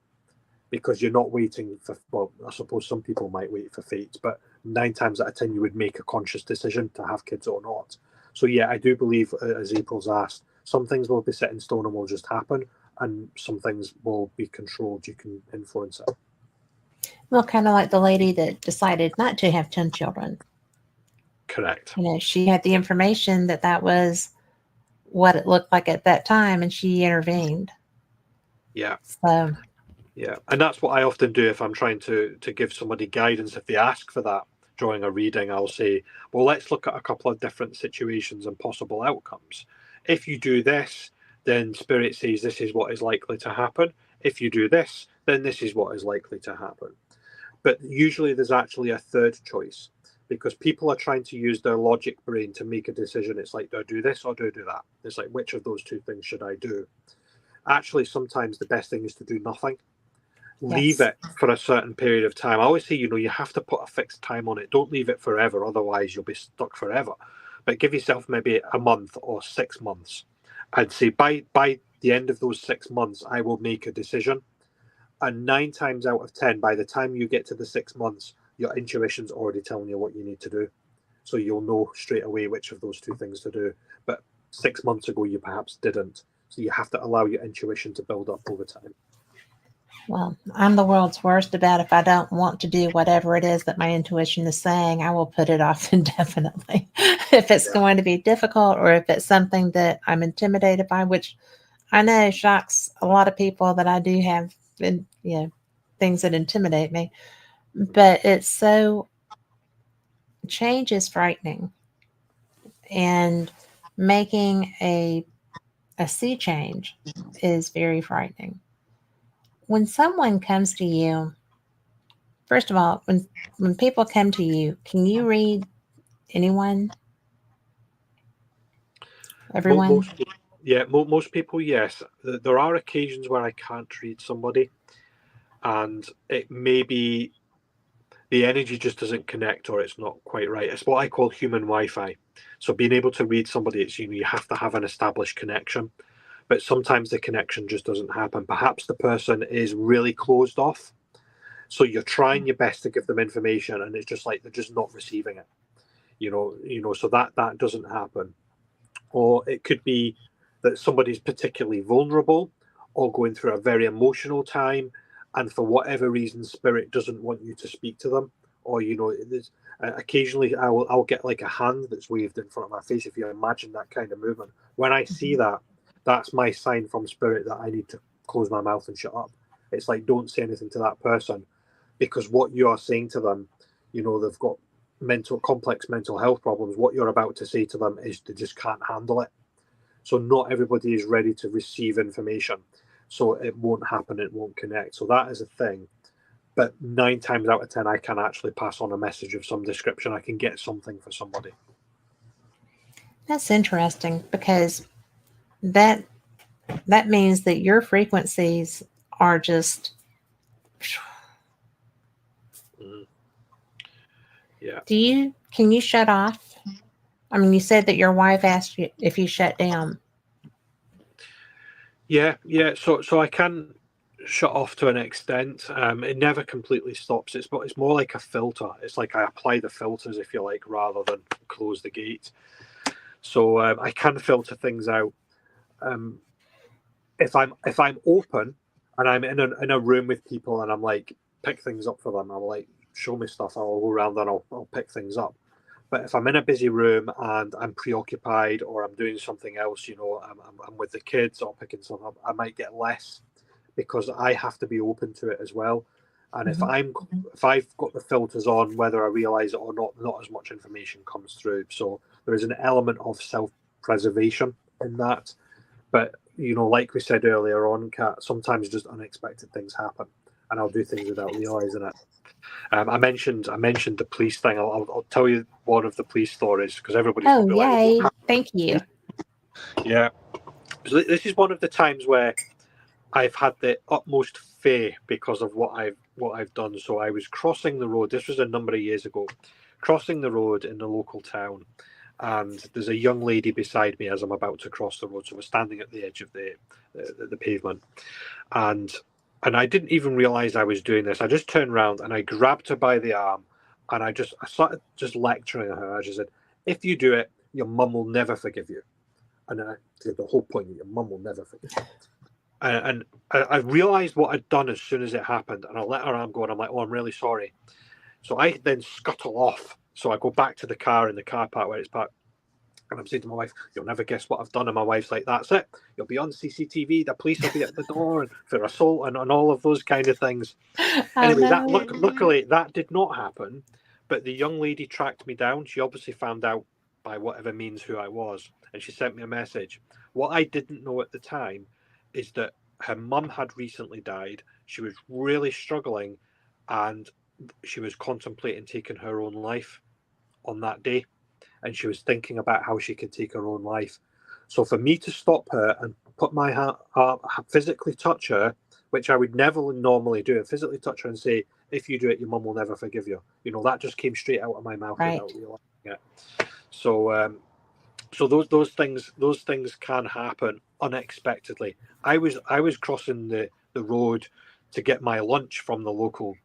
because you're not waiting for, well, I suppose some people might wait for fate, but 9 times out of 10, you would make a conscious decision to have kids or not. So yeah, I do believe, as April's asked, some things will be set in stone and will just happen, and some things will be controlled. You can influence it. Well, kind of like the lady that decided not to have 10 children. Correct. You know, she had the information that was what it looked like at that time, and she intervened. Yeah. So. Yeah, and that's what I often do if I'm trying to give somebody guidance. If they ask for that during a reading, I'll say, well, let's look at a couple of different situations and possible outcomes. If you do this, then Spirit says this is what is likely to happen. If you do this, then this is what is likely to happen. But usually there's actually a third choice, because people are trying to use their logic brain to make a decision. It's like, do I do this or do I do that? It's like, which of those two things should I do? Actually, sometimes the best thing is to do nothing. Leave it for a certain period of time. I always say, you know, you have to put a fixed time on it. Don't leave it forever, otherwise you'll be stuck forever. But give yourself maybe a month or 6 months. I'd say by the end of those 6 months, I will make a decision. And 9 times out of 10, by the time you get to the 6 months, your intuition's already telling you what you need to do. So you'll know straight away which of those two things to do. But 6 months ago, you perhaps didn't. So you have to allow your intuition to build up over time. Well, I'm the world's worst about, if I don't want to do whatever it is that my intuition is saying, I will put it off indefinitely. If it's going to be difficult, or if it's something that I'm intimidated by, which I know shocks a lot of people, that I do have, things that intimidate me. But it's so change is frightening, and making a sea change is very frightening. When someone comes to you, first of all, when people come to you, can you read anyone? Everyone? Most people, yes. There are occasions where I can't read somebody, and it may be the energy just doesn't connect, or it's not quite right. It's what I call human Wi-Fi. So being able to read somebody, it's you have to have an established connection, but sometimes the connection just doesn't happen. Perhaps the person is really closed off, so you're trying your best to give them information, and it's just like they're just not receiving it. So that doesn't happen. Or it could be that somebody's particularly vulnerable or going through a very emotional time, and for whatever reason spirit doesn't want you to speak to them. Or there's occasionally I'll get like a hand that's waved in front of my face. If you imagine that kind of movement, when I see that, that's my sign from spirit that I need to close my mouth and shut up. It's like, don't say anything to that person, because what you are saying to them, they've got complex mental health problems. What you're about to say to them is they just can't handle it. So not everybody is ready to receive information, so it won't happen, it won't connect. So that is a thing. But 9 times out of 10 I can actually pass on a message of some description. I can get something for somebody. That's interesting, because that means that your frequencies are just Yeah. Can you shut off? I mean, you said that your wife asked you if you shut down. Yeah. So I can shut off to an extent. It never completely stops. It's more like a filter. It's like I apply the filters, if you like, rather than close the gate. So I can filter things out. If I'm open and I'm in a room with people and I'm like, pick things up for them, I'm like, show me stuff, I'll go around and I'll pick things up. But if I'm in a busy room and I'm preoccupied or I'm doing something else, I'm with the kids or picking something up, I might get less, because I have to be open to it as well. And if I've got the filters on, whether I realize it or not as much information comes through. So there is an element of self-preservation in that. But like we said earlier on, Kat, sometimes just unexpected things happen, and I'll do things without realizing it. I mentioned the police thing. I'll tell you one of the police stories, because everybody's Oh, yay! Thank you. Yeah, so this is one of the times where I've had the utmost fear because of what I've done. So I was crossing the road. This was a number of years ago, crossing the road in the local town, and there's a young lady beside me as I'm about to cross the road. So we're standing at the edge of the pavement, and I didn't even realize I was doing this. I just turned around and I grabbed her by the arm, and I started just lecturing her. I just said, "If you do it, your mum will never forgive you." And I said, the whole point, your mum will never forgive you. And I realized what I'd done as soon as it happened, and I let her arm go, and I'm like, "Oh, I'm really sorry." So I then scuttle off. So I go back to the car in the car park where it's parked, and I'm saying to my wife, "You'll never guess what I've done." And my wife's like, "That's it. You'll be on CCTV. The police will be at the door and for assault and all of those kind of things." Anyway, luckily that did not happen. But the young lady tracked me down. She obviously found out by whatever means who I was, and she sent me a message. What I didn't know at the time is that her mum had recently died. She was really struggling, and she was contemplating taking her own life on that day. And she was thinking about how she could take her own life. So for me to stop her and put my hand, physically touch her, which I would never normally do, physically touch her and say, "If you do it, your mum will never forgive you." That just came straight out of my mouth without realizing it. So, so those things can happen unexpectedly. I was crossing the road to get my lunch from the local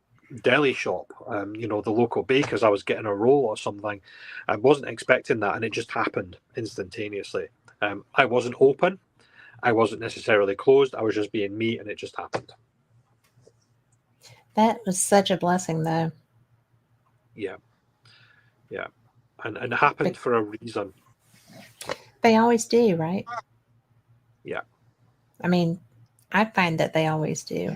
deli shop, the local bakers. I was getting a roll or something. I wasn't expecting that, and it just happened instantaneously. I wasn't open. I wasn't necessarily closed. I was just being me, and it just happened. That was such a blessing, though. Yeah. And it happened for a reason. They always do, right? Yeah. I mean, I find that they always do.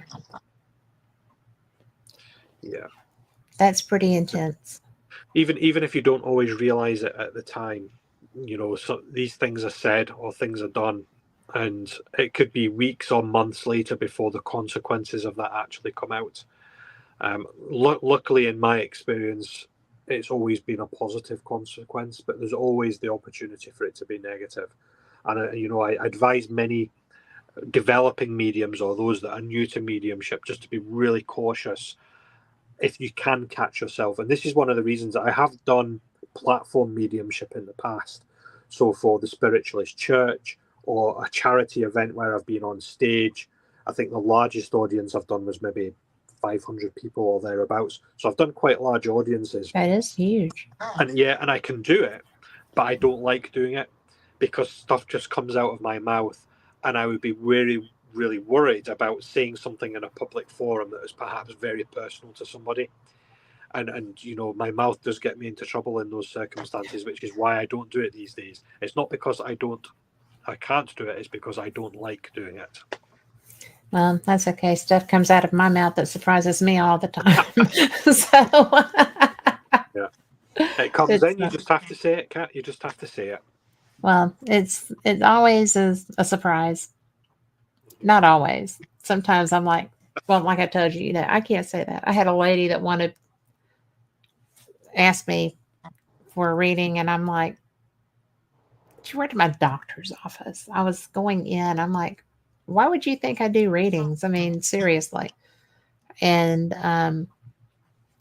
Yeah. That's pretty intense. even if you don't always realize it at the time, so these things are said or things are done, and it could be weeks or months later before the consequences of that actually come out. Luckily, in my experience, it's always been a positive consequence, but there's always the opportunity for it to be negative. And I advise many developing mediums or those that are new to mediumship just to be really cautious if you can catch yourself. And this is one of the reasons I have done platform mediumship in the past. So for the Spiritualist Church or a charity event where I've been on stage, I think the largest audience I've done was maybe 500 people or thereabouts. So I've done quite large audiences. That is huge. And I can do it, but I don't like doing it because stuff just comes out of my mouth, and I would be really, really worried about saying something in a public forum that is perhaps very personal to somebody. And my mouth does get me into trouble in those circumstances, which is why I don't do it these days. It's not because I can't do it, it's because I don't like doing it. Well, that's okay. Stuff comes out of my mouth that surprises me all the time. So yeah, it comes in. You just have to say it, Kat. You just have to say it. Well, it always is a surprise. Not always. Sometimes I'm like, well, like I told you, I can't say that. I had a lady that asked me for a reading, and I'm like, she worked at my doctor's office. I was going in. I'm like, why would you think I do readings? I mean, seriously. And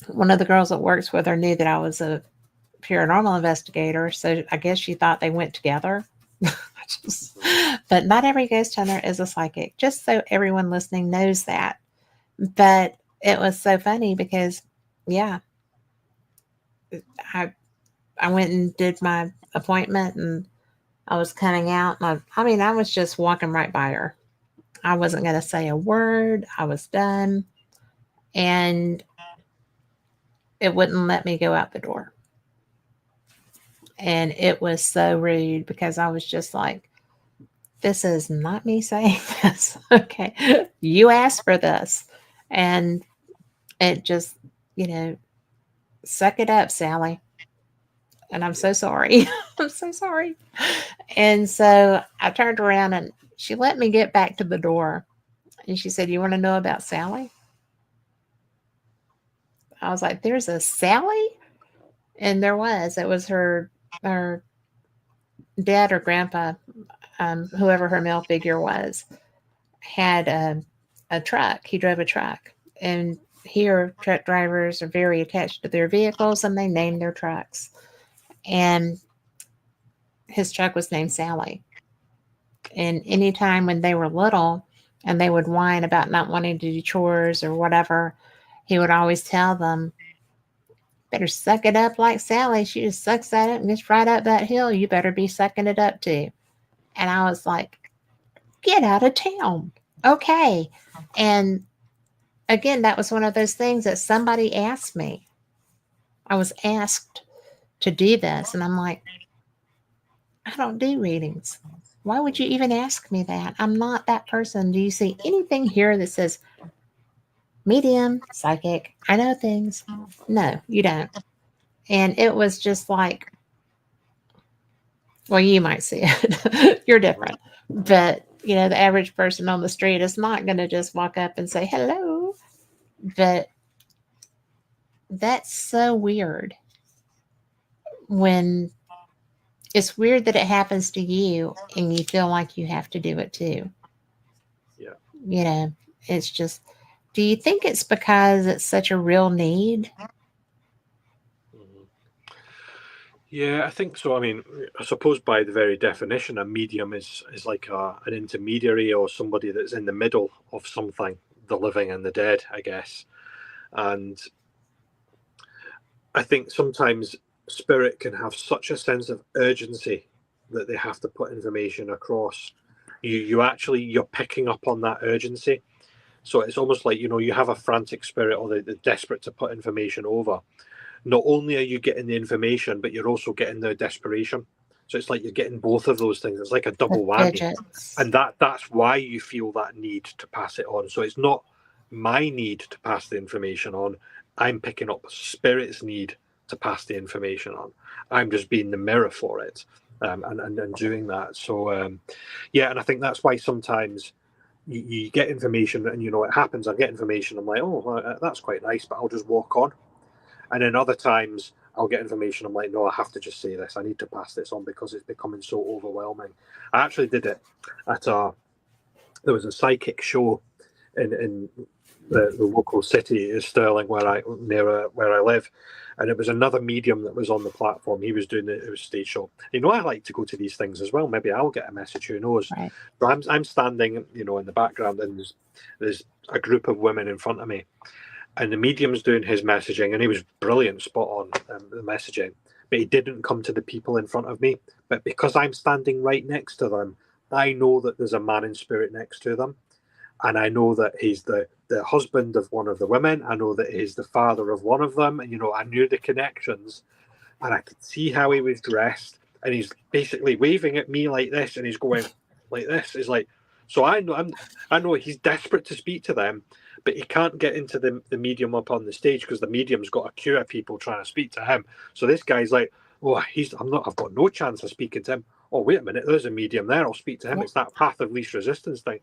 one of the girls that works with her knew that I was a paranormal investigator, so I guess she thought they went together. But not every ghost hunter is a psychic, just so everyone listening knows that. But it was so funny because, yeah, I went and did my appointment, and I was coming out, and I was just walking right by her. I wasn't going to say a word. I was done, and it wouldn't let me go out the door. And it was so rude because I was just like, this is not me saying this. Okay. You asked for this. And it just, suck it up, Sally. And I'm so sorry. I'm so sorry. And so I turned around, and she let me get back to the door. And she said, you want to know about Sally? I was like, there's a Sally? And there was. It was her dad or grandpa, whoever her male figure was, had a truck. He drove a truck. And here, truck drivers are very attached to their vehicles, and they name their trucks. And his truck was named Sally. And anytime when they were little and they would whine about not wanting to do chores or whatever, he would always tell them, better suck it up like Sally. She just sucks that up and gets right up that hill. You better be sucking it up too. And I was like, get out of town. Okay. And again, that was one of those things that somebody asked me. I was asked to do this. And I'm like, I don't do readings. Why would you even ask me that? I'm not that person. Do you see anything here that says medium, psychic, I know things? No, you don't. And it was just like, well, you might see it. You're different. But, the average person on the street is not going to just walk up and say, hello. But that's so weird. When it's weird that it happens to you and you feel like you have to do it too. Yeah. It's just, do you think it's because it's such a real need? Yeah, I think so. I mean, I suppose by the very definition, a medium is like an intermediary or somebody that's in the middle of something, the living and the dead, I guess. And I think sometimes spirit can have such a sense of urgency that they have to put information across. You're picking up on that urgency. So it's almost like, you have a frantic spirit, or they're desperate to put information over. Not only are you getting the information, but you're also getting their desperation. So it's like you're getting both of those things. It's like a double whammy. And that's why you feel that need to pass it on. So it's not my need to pass the information on. I'm picking up spirit's need to pass the information on. I'm just being the mirror for it, and doing that. So yeah, and I think that's why sometimes you get information, and it happens. I get information, I'm like, oh, well, that's quite nice, but I'll just walk on. And then other times I'll get information, I'm like, no, I have to just say this. I need to pass this on because it's becoming so overwhelming. I actually did it at there was a psychic show in the local city, Stirling, near where I live, and it was another medium that was on the platform. He was doing it was a stage show. I like to go to these things as well. Maybe I'll get a message. Who knows? Right. But I'm standing, in the background, and there's a group of women in front of me, and the medium's doing his messaging, and he was brilliant, spot on the messaging. But he didn't come to the people in front of me. But because I'm standing right next to them, I know that there's a man in spirit next to them. And I know that he's the husband of one of the women. I know that he's the father of one of them. And, I knew the connections. And I could see how he was dressed. And he's basically waving at me like this. And he's going like this. He's like, so I know he's desperate to speak to them. But he can't get into the medium up on the stage because the medium's got a queue of people trying to speak to him. So this guy's like, oh, I've got no chance of speaking to him. Oh, wait a minute, there's a medium there. I'll speak to him. It's that path of least resistance thing.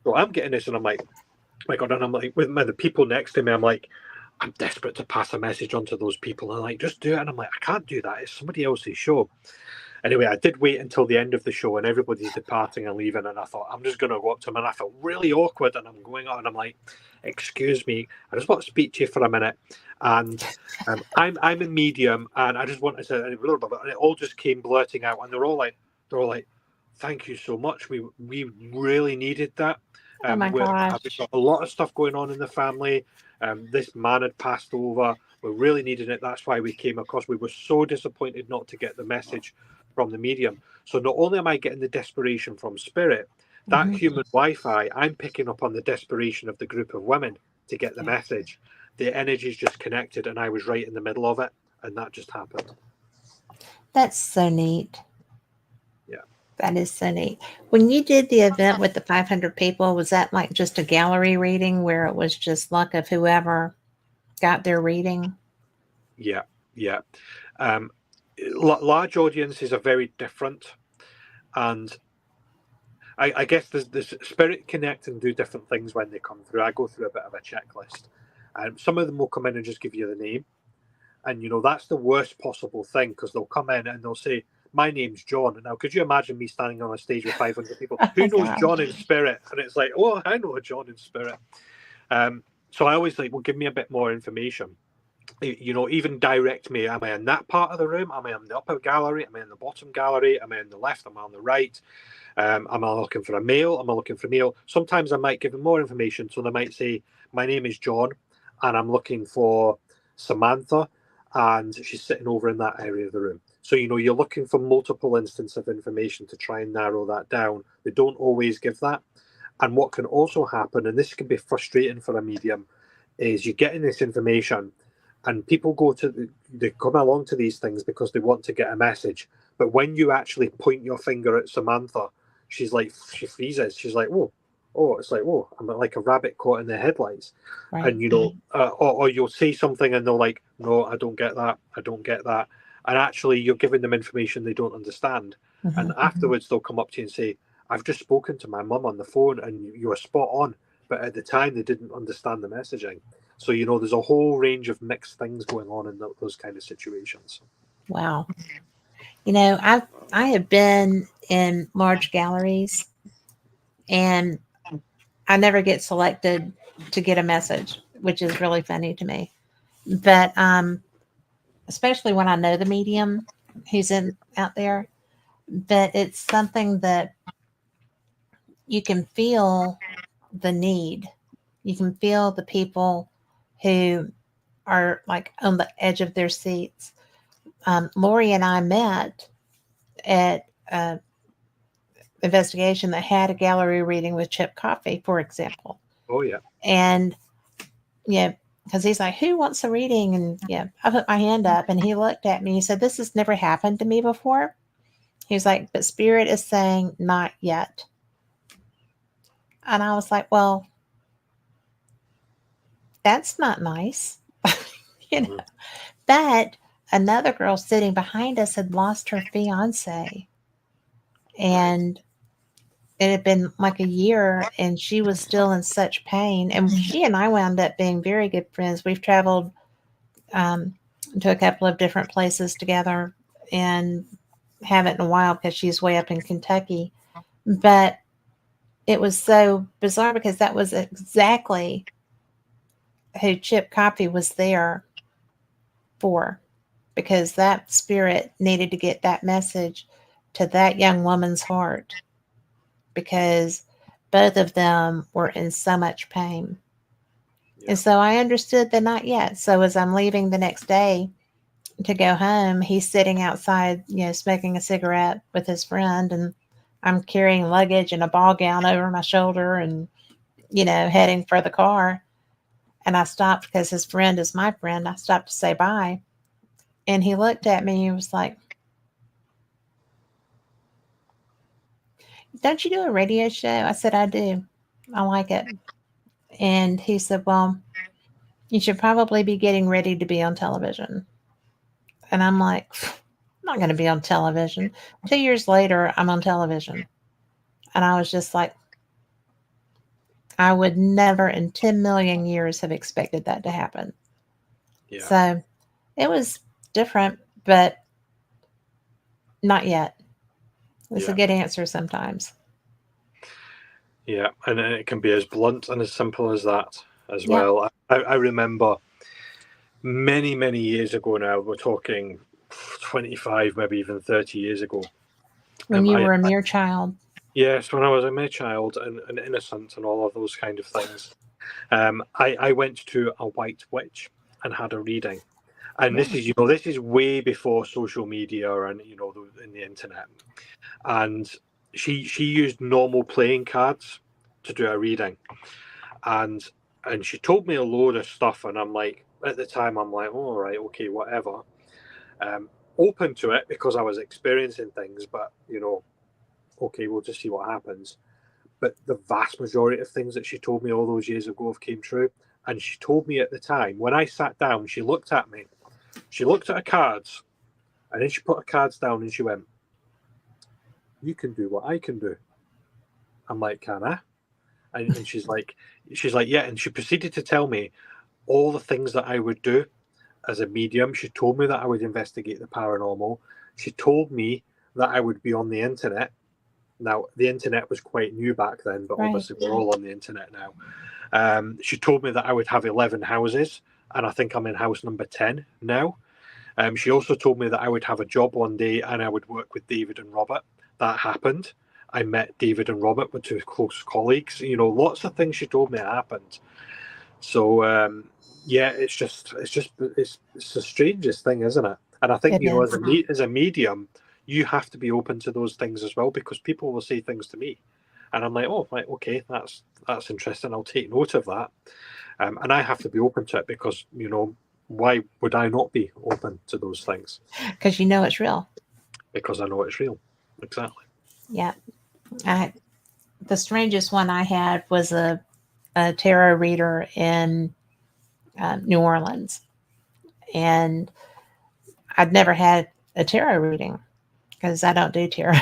So I'm getting this, and I'm like, my God, and I'm like, with the people next to me, I'm like, I'm desperate to pass a message on to those people. And I'm like, just do it. And I'm like, I can't do that. It's somebody else's show. Anyway, I did wait until the end of the show, and everybody's departing and leaving, and I thought, I'm just going to go up to him, and I felt really awkward, and I'm going on, and I'm like, excuse me, I just want to speak to you for a minute, and I'm a medium, and I just want to say, and it all just came blurting out, and they're all like, thank you so much, we really needed that. Oh my gosh. We've got a lot of stuff going on in the family. This man had passed over. We really needed it. That's why we came across. We were so disappointed not to get the message from the medium. So not only am I getting the desperation from spirit, that human Wi-Fi, I'm picking up on the desperation of the group of women to get the message. The energy's just connected, and I was right in the middle of it, and that just happened. That's so neat. Yeah. That is so neat. When you did the event with the 500 people, was that like just a gallery reading where it was just luck of whoever got their reading? Yeah. Large audiences are very different, and I guess there's spirit connect and do different things when they come through. I go through a bit of a checklist, and some of them will come in and just give you the name, and that's the worst possible thing, because they'll come in and they'll say, my name's John. Now, could you imagine me standing on a stage with 500 people? Who knows John in spirit? And it's like, oh, I know a John in spirit. So I always like, well, give me a bit more information. Even direct me. Am I in that part of the room? Am I in the upper gallery? Am I in the bottom gallery? Am I on the left? Am I on the right? Am I looking for a male? Am I looking for a male? Sometimes I might give them more information. So they might say, my name is John, and I'm looking for Samantha, and she's sitting over in that area of the room. So, you're looking for multiple instances of information to try and narrow that down. They don't always give that. And what can also happen, and this can be frustrating for a medium, is you're getting this information, and people they come along to these things because they want to get a message. But when you actually point your finger at Samantha, she freezes. She's like, oh, it's like, oh, I'm like a rabbit caught in the headlights. Right. And, or you'll say something and they're like, no, I don't get that. And actually you're giving them information they don't understand. And afterwards they'll come up to you and say, I've just spoken to my mum on the phone and you were spot on. But at the time they didn't understand the messaging. So, there's a whole range of mixed things going on in those kind of situations. Wow. I have been in large galleries, and I never get selected to get a message, which is really funny to me. But especially when I know the medium who's out there, but it's something that you can feel the need. You can feel the people who are like on the edge of their seats. Lori and I met at an investigation that had a gallery reading with Chip Coffey, for example. Oh, yeah. And, because he's like, who wants a reading? And, I put my hand up, and he looked at me. He said, this has never happened to me before. He was like, but Spirit is saying not yet. And I was like, well, that's not nice, But another girl sitting behind us had lost her fiance, and it had been like a year, and she was still in such pain. And she and I wound up being very good friends. We've traveled um, to a couple of different places together, and haven't in a while because she's way up in Kentucky. But it was so bizarre because that was exactly who Chip Coffey was there for, because that spirit needed to get that message to that young woman's heart, because both of them were in so much pain. Yeah. And so I understood the not yet. So as I'm leaving the next day to go home, he's sitting outside, smoking a cigarette with his friend, and I'm carrying luggage and a ball gown over my shoulder and, heading for the car. And I stopped because his friend is my friend. I stopped to say bye. And he looked at me and was like, "Don't you do a radio show?" I said, "I do. I like it." And he said, "Well, you should probably be getting ready to be on television." And I'm like, "I'm not going to be on television." 2 years later, I'm on television. And I was just like, I would never in 10 million years have expected that to happen. Yeah. So it was different, but not yet. It's a good answer sometimes. Yeah, and it can be as blunt and as simple as that as well. I remember many, many years ago now, we're talking 25, maybe even 30 years ago. When you were a mere child. Yes, when I was a mere child and innocent and all of those kind of things. I went to a white witch and had a reading. And this is way before social media and, in the internet. And she used normal playing cards to do a reading. And she told me a load of stuff, and I'm like, at the time, I'm like, oh, all right, okay, whatever. Open to it because I was experiencing things, but, okay, we'll just see what happens. But the vast majority of things that she told me all those years ago have came true. And she told me at the time, when I sat down, she looked at me, she looked at her cards, and then she put her cards down and she went, "You can do what I can do." I'm like, "Can I?" And she's like, "Yeah." And she proceeded to tell me all the things that I would do as a medium. She told me that I would investigate the paranormal. She told me that I would be on the internet. Now, the internet was quite new back then, but obviously we're all on the internet now. She told me that I would have 11 houses, and I think I'm in house number 10 now. She also told me that I would have a job one day and I would work with David and Robert. That happened. I met David and Robert, were two close colleagues. Lots of things she told me happened. So, it's the strangest thing, isn't it? And I think, as a medium, you have to be open to those things as well, because people will say things to me. And I'm like, oh, right, okay, that's interesting. I'll take note of that. And I have to be open to it because, why would I not be open to those things? Because you know it's real. Because I know it's real. Exactly. Yeah. The strangest one I had was a tarot reader in New Orleans. And I'd never had a tarot reading because I don't do tarot.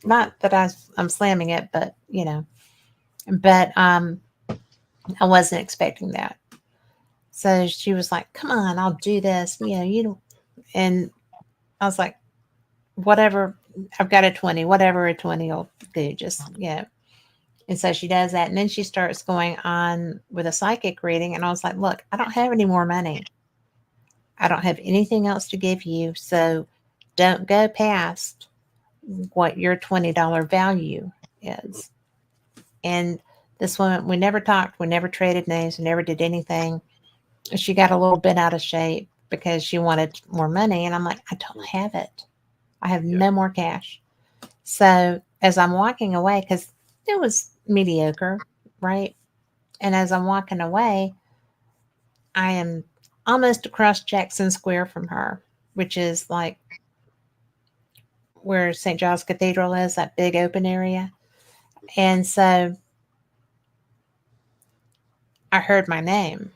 Not that I'm slamming it, but, But I wasn't expecting that. So she was like, "Come on, I'll do this." And I was like, "Whatever, I've got a 20, whatever a 20 will do, just, And so she does that. And then she starts going on with a psychic reading. And I was like, "Look, I don't have any more money. I don't have anything else to give you. So don't go past what your $20 value is." And this woman, we never talked, we never traded names, we never did anything. She got a little bit out of shape because she wanted more money. And I'm like, "I don't have it. I have no more cash." So as I'm walking away, because it was mediocre, right? And as I'm walking away, I am almost across Jackson Square from her, which is like where St. Giles Cathedral is, that big open area. And so I heard my name.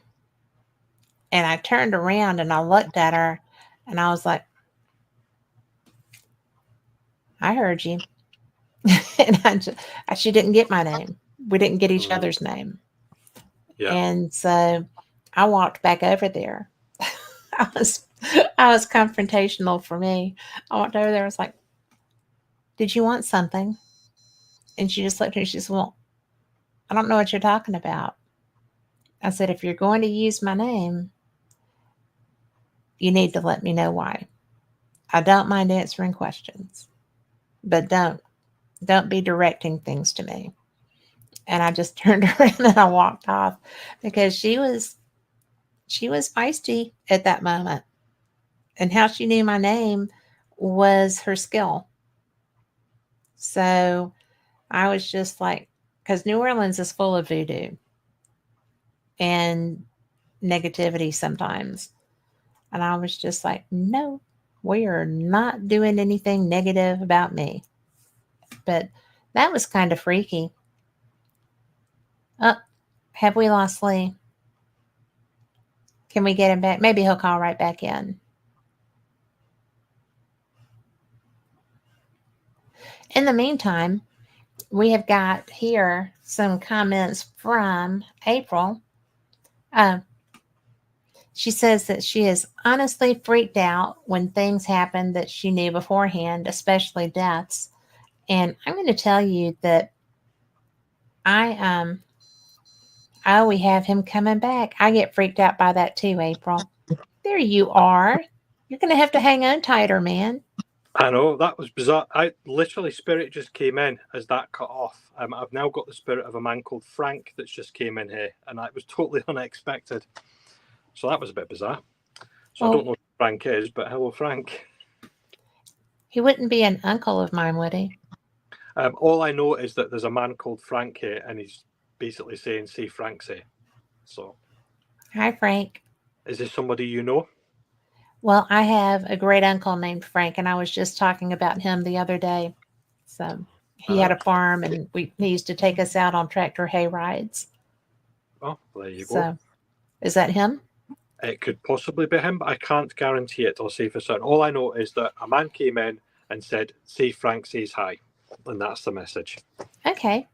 And I turned around and I looked at her and I was like, I heard you. And she didn't get my name. We didn't get each other's name. Yeah. And so I walked back over there. I was confrontational for me. I walked over there. I was like, did you want something? And she just looked at me. She said, well, I don't know what you're talking about. I said, if you're going to use my name, you need to let me know why. I don't mind answering questions, but don't be directing things to me. And I just turned around and I walked off because she was feisty at that moment. And how she knew my name was her skill. So I was just like, because New Orleans is full of voodoo and negativity sometimes. And I was just like, no, we are not doing anything negative about me. But that was kind of freaky. Oh, have we lost Lee? Can we get him back? Maybe he'll call right back in. In the meantime, we have got here some comments from April. She says that she is honestly freaked out when things happen that she knew beforehand, especially deaths. And I'm going to tell you that we have him coming back. I get freaked out by that too, April. There you are. You're going to have to hang on tighter, man. I know, that was bizarre. Spirit just came in as that cut off. I've now got the spirit of a man called Frank that's just came in here, and that was totally unexpected. So that was a bit bizarre. So I don't know who Frank is, but hello, Frank. He wouldn't be an uncle of mine, would he? All I know is that there's a man called Frank here, and he's basically saying, see Frank say. So. Hi, Frank. Is this somebody you know? Well, I have a great uncle named Frank, and I was just talking about him the other day. So he had a farm, and he used to take us out on tractor hay rides. Oh, there you go. So, is that him? It could possibly be him, but I can't guarantee it or say for certain. All I know is that a man came in and said, see Frank says hi. And that's the message. Okay.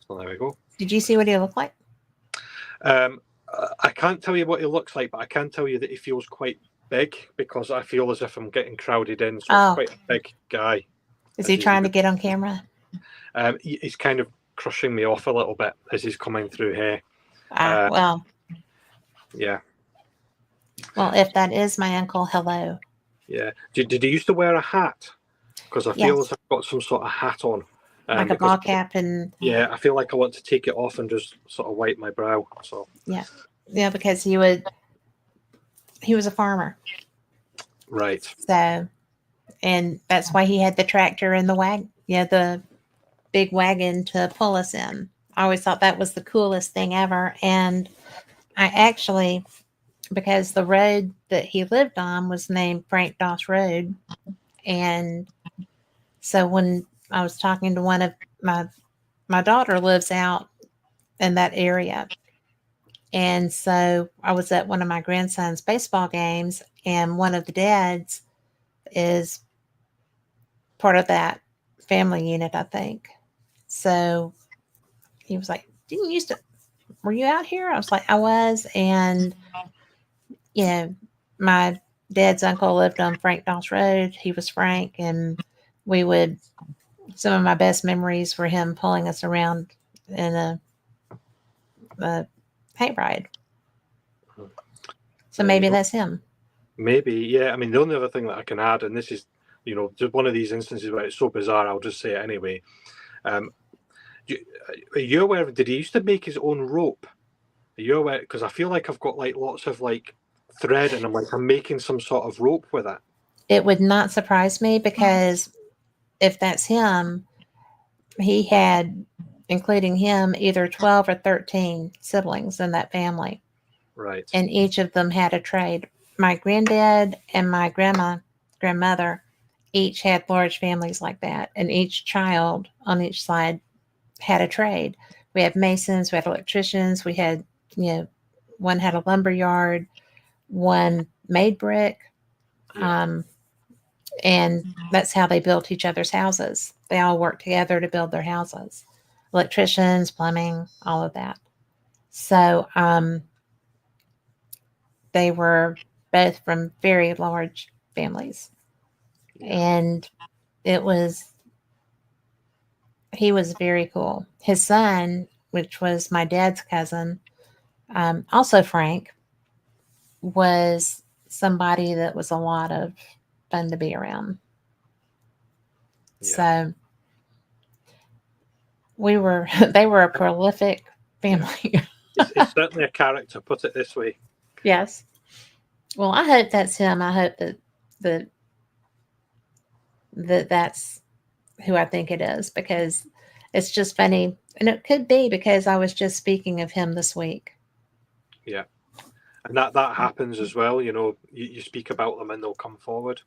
So there we go. Did you see what he looked like? I can't tell you what he looks like, but I can tell you that he feels quite big because I feel as if I'm getting crowded in. So he's quite a big guy. Is he trying to get on camera? He's kind of crushing me off a little bit as he's coming through here. Well. Yeah. Well, if that is my uncle, hello. Yeah. Did he used to wear a hat? Because I feel as I've got some sort of hat on. Like a ball cap and... Yeah, I feel like I want to take it off and just sort of wipe my brow. So yeah, because he was a farmer. Right. So, and that's why he had the tractor and the big wagon to pull us in. I always thought that was the coolest thing ever. And I actually, because the road that he lived on was named Frank Doss Road. And so when I was talking to one of my daughter lives out in that area. And so I was at one of my grandson's baseball games, and one of the dads is part of that family unit, I think. So he was like, were you out here? I was like, I was. And, my dad's uncle lived on Frank Doss Road. He was Frank. And some of my best memories were him pulling us around in a hayride. So maybe that's him. Maybe, yeah. I mean, the only other thing that I can add, and this is, just one of these instances where it's so bizarre, I'll just say it anyway. Are you aware of, did he used to make his own rope? Are you aware? Because I feel like I've got lots of thread, and I'm making some sort of rope with it. It would not surprise me, because if that's him, he had, including him, either 12 or 13 siblings in that family. Right. And each of them had a trade. My granddad and my grandmother each had large families like that. And each child on each side had a trade. We had masons, we had electricians, we had, one had a lumber yard, one made brick. Yeah. And that's how they built each other's houses. They all worked together to build their houses. Electricians, plumbing, all of that. So they were both from very large families. Yeah. And he was very cool. His son, which was my dad's cousin, also Frank, was somebody that was a lot of fun to be around. Yeah. So they were a prolific family. Yeah. It's certainly a character, put it this way. Yes. Well, I hope that's him. I hope that's who I think it is, because it's just funny. And it could be because I was just speaking of him this week. Yeah. And that happens as well. You speak about them and they'll come forward.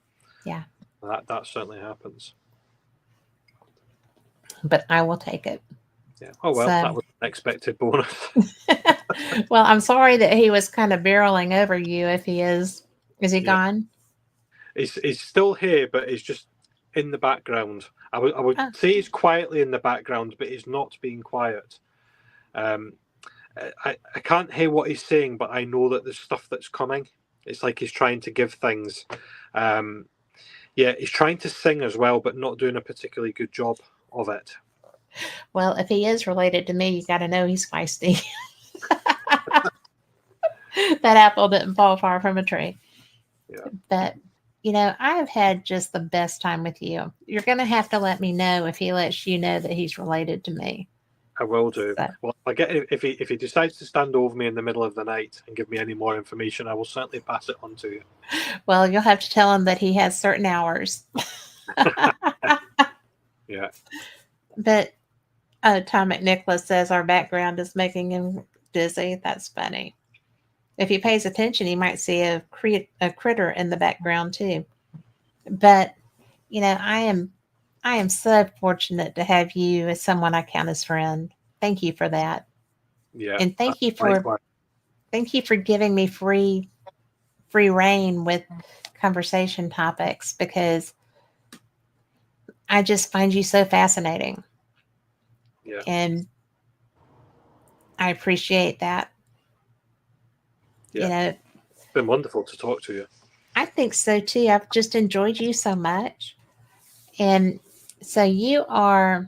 Yeah. That certainly happens. But I will take it. Yeah. Oh, well, that was an expected bonus. Well, I'm sorry that he was kind of barreling over you. If he is he gone? He's still here, but he's just in the background. I would say he's quietly in the background, but he's not being quiet. I can't hear what he's saying, but I know that there's stuff that's coming. It's like he's trying to give things. He's trying to sing as well, but not doing a particularly good job of it. Well, if he is related to me, you got to know he's feisty. That apple didn't fall far from a tree. Yeah. But, I have had just the best time with you. You're going to have to let me know if he lets you know that he's related to me. I will do. So. Well, if he decides to stand over me in the middle of the night and give me any more information, I will certainly pass it on to you. Well, you'll have to tell him that he has certain hours. Yeah. But Tom McNicholas says our background is making him dizzy. That's funny. If he pays attention, he might see a critter in the background too. But I am so fortunate to have you as someone I count as friend. Thank you for that. Yeah. And thank you for giving me free reign with conversation topics, because I just find you so fascinating. Yeah. And I appreciate that. Yeah. It's been wonderful to talk to you. I think so too. I've just enjoyed you so much. And so you are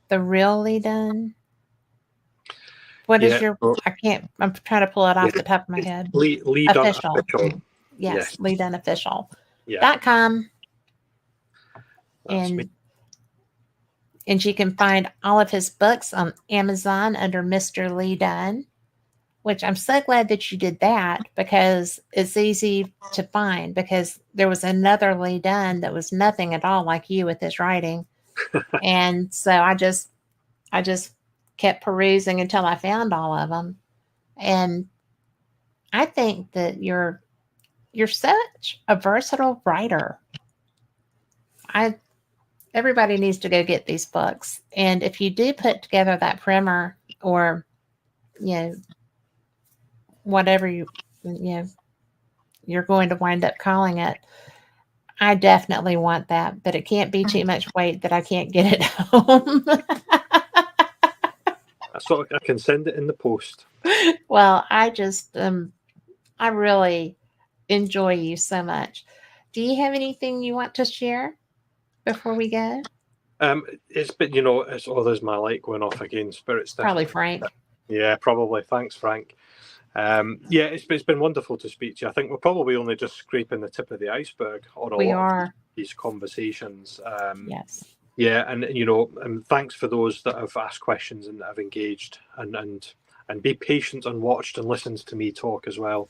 the real Lee Dunn? What is your, I'm trying to pull it off the top of my head. Lee Dunn Official. Yes, Lee Dunn Official. Yeah. .com. And you can find all of his books on Amazon under Mr. Lee Dunn, which I'm so glad that you did that, because it's easy to find, because there was another Lee Dunn that was nothing at all like you with his writing. And so I just kept perusing until I found all of them. And I think that you're such a versatile writer. Everybody needs to go get these books. And if you do put together that primer, or whatever you're going to wind up calling it, I definitely want that, but it can't be too much weight that I can't get it home. I can send it in the post. Well, I just I really enjoy you so much. Do you have anything you want to share before we go? It's been, it's there's my light going off again. Spirit's probably Frank. Yeah, probably. Thanks, Frank. It's been wonderful to speak to you. I think we're probably only just scraping the tip of the iceberg on a lot of these conversations. Yes. Yeah, and thanks for those that have asked questions and that have engaged and be patient and watched and listened to me talk as well.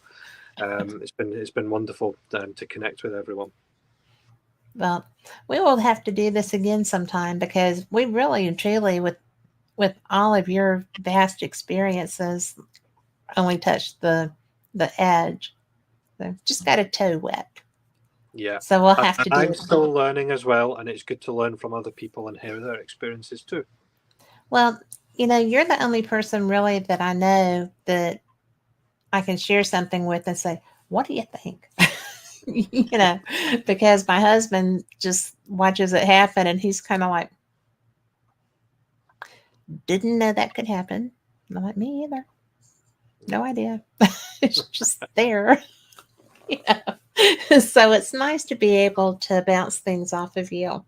It's been wonderful to connect with everyone. Well, we will have to do this again sometime, because we really and truly, with all of your vast experiences, only touched the edge. So just got a toe wet. Yeah. So we'll have to do it. I'm still learning as well, and it's good to learn from other people and hear their experiences too. Well, You're the only person really that I know that I can share something with and say, what do you think? Because my husband just watches it happen and he's kind of like, didn't know that could happen. I'm like, me either. No idea. It's just there. So it's nice to be able to bounce things off of you.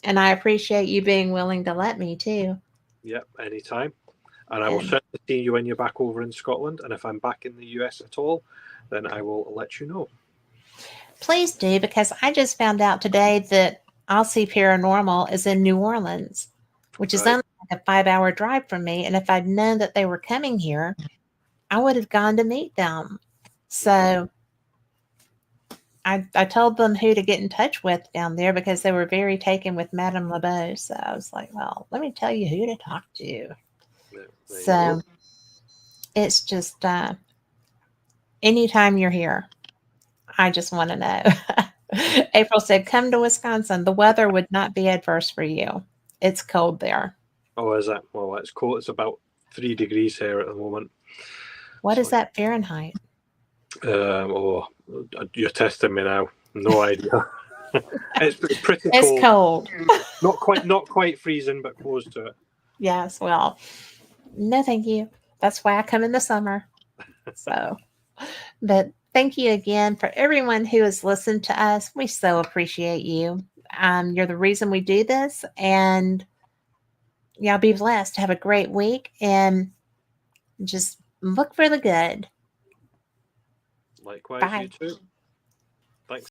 And I appreciate you being willing to let me too. Yep, anytime. And I will certainly see you when you're back over in Scotland. And if I'm back in the US at all, then I will let you know. Please do, because I just found out today that I'll See Paranormal is in New Orleans, which is only like a 5-hour drive from me. And if I'd known that they were coming here, I would have gone to meet them. So I told them who to get in touch with down there because they were very taken with Madame LeBeau. So I was like, well, let me tell you who to talk to. So it's just anytime you're here, I just want to know. April said, come to Wisconsin. The weather would not be adverse for you. It's cold there. Oh, is it? Well, it's cold. It's about 3 degrees here at the moment. What is that Fahrenheit? You're testing me now. No idea. It's pretty cold. It's cold. Not quite freezing, but close to it. Yes, well, no thank you. That's why I come in the summer. So, but thank you again for everyone who has listened to us. We so appreciate you. You're the reason we do this, and y'all be blessed. Have a great week, and just look for the good. Likewise, Bye. you too.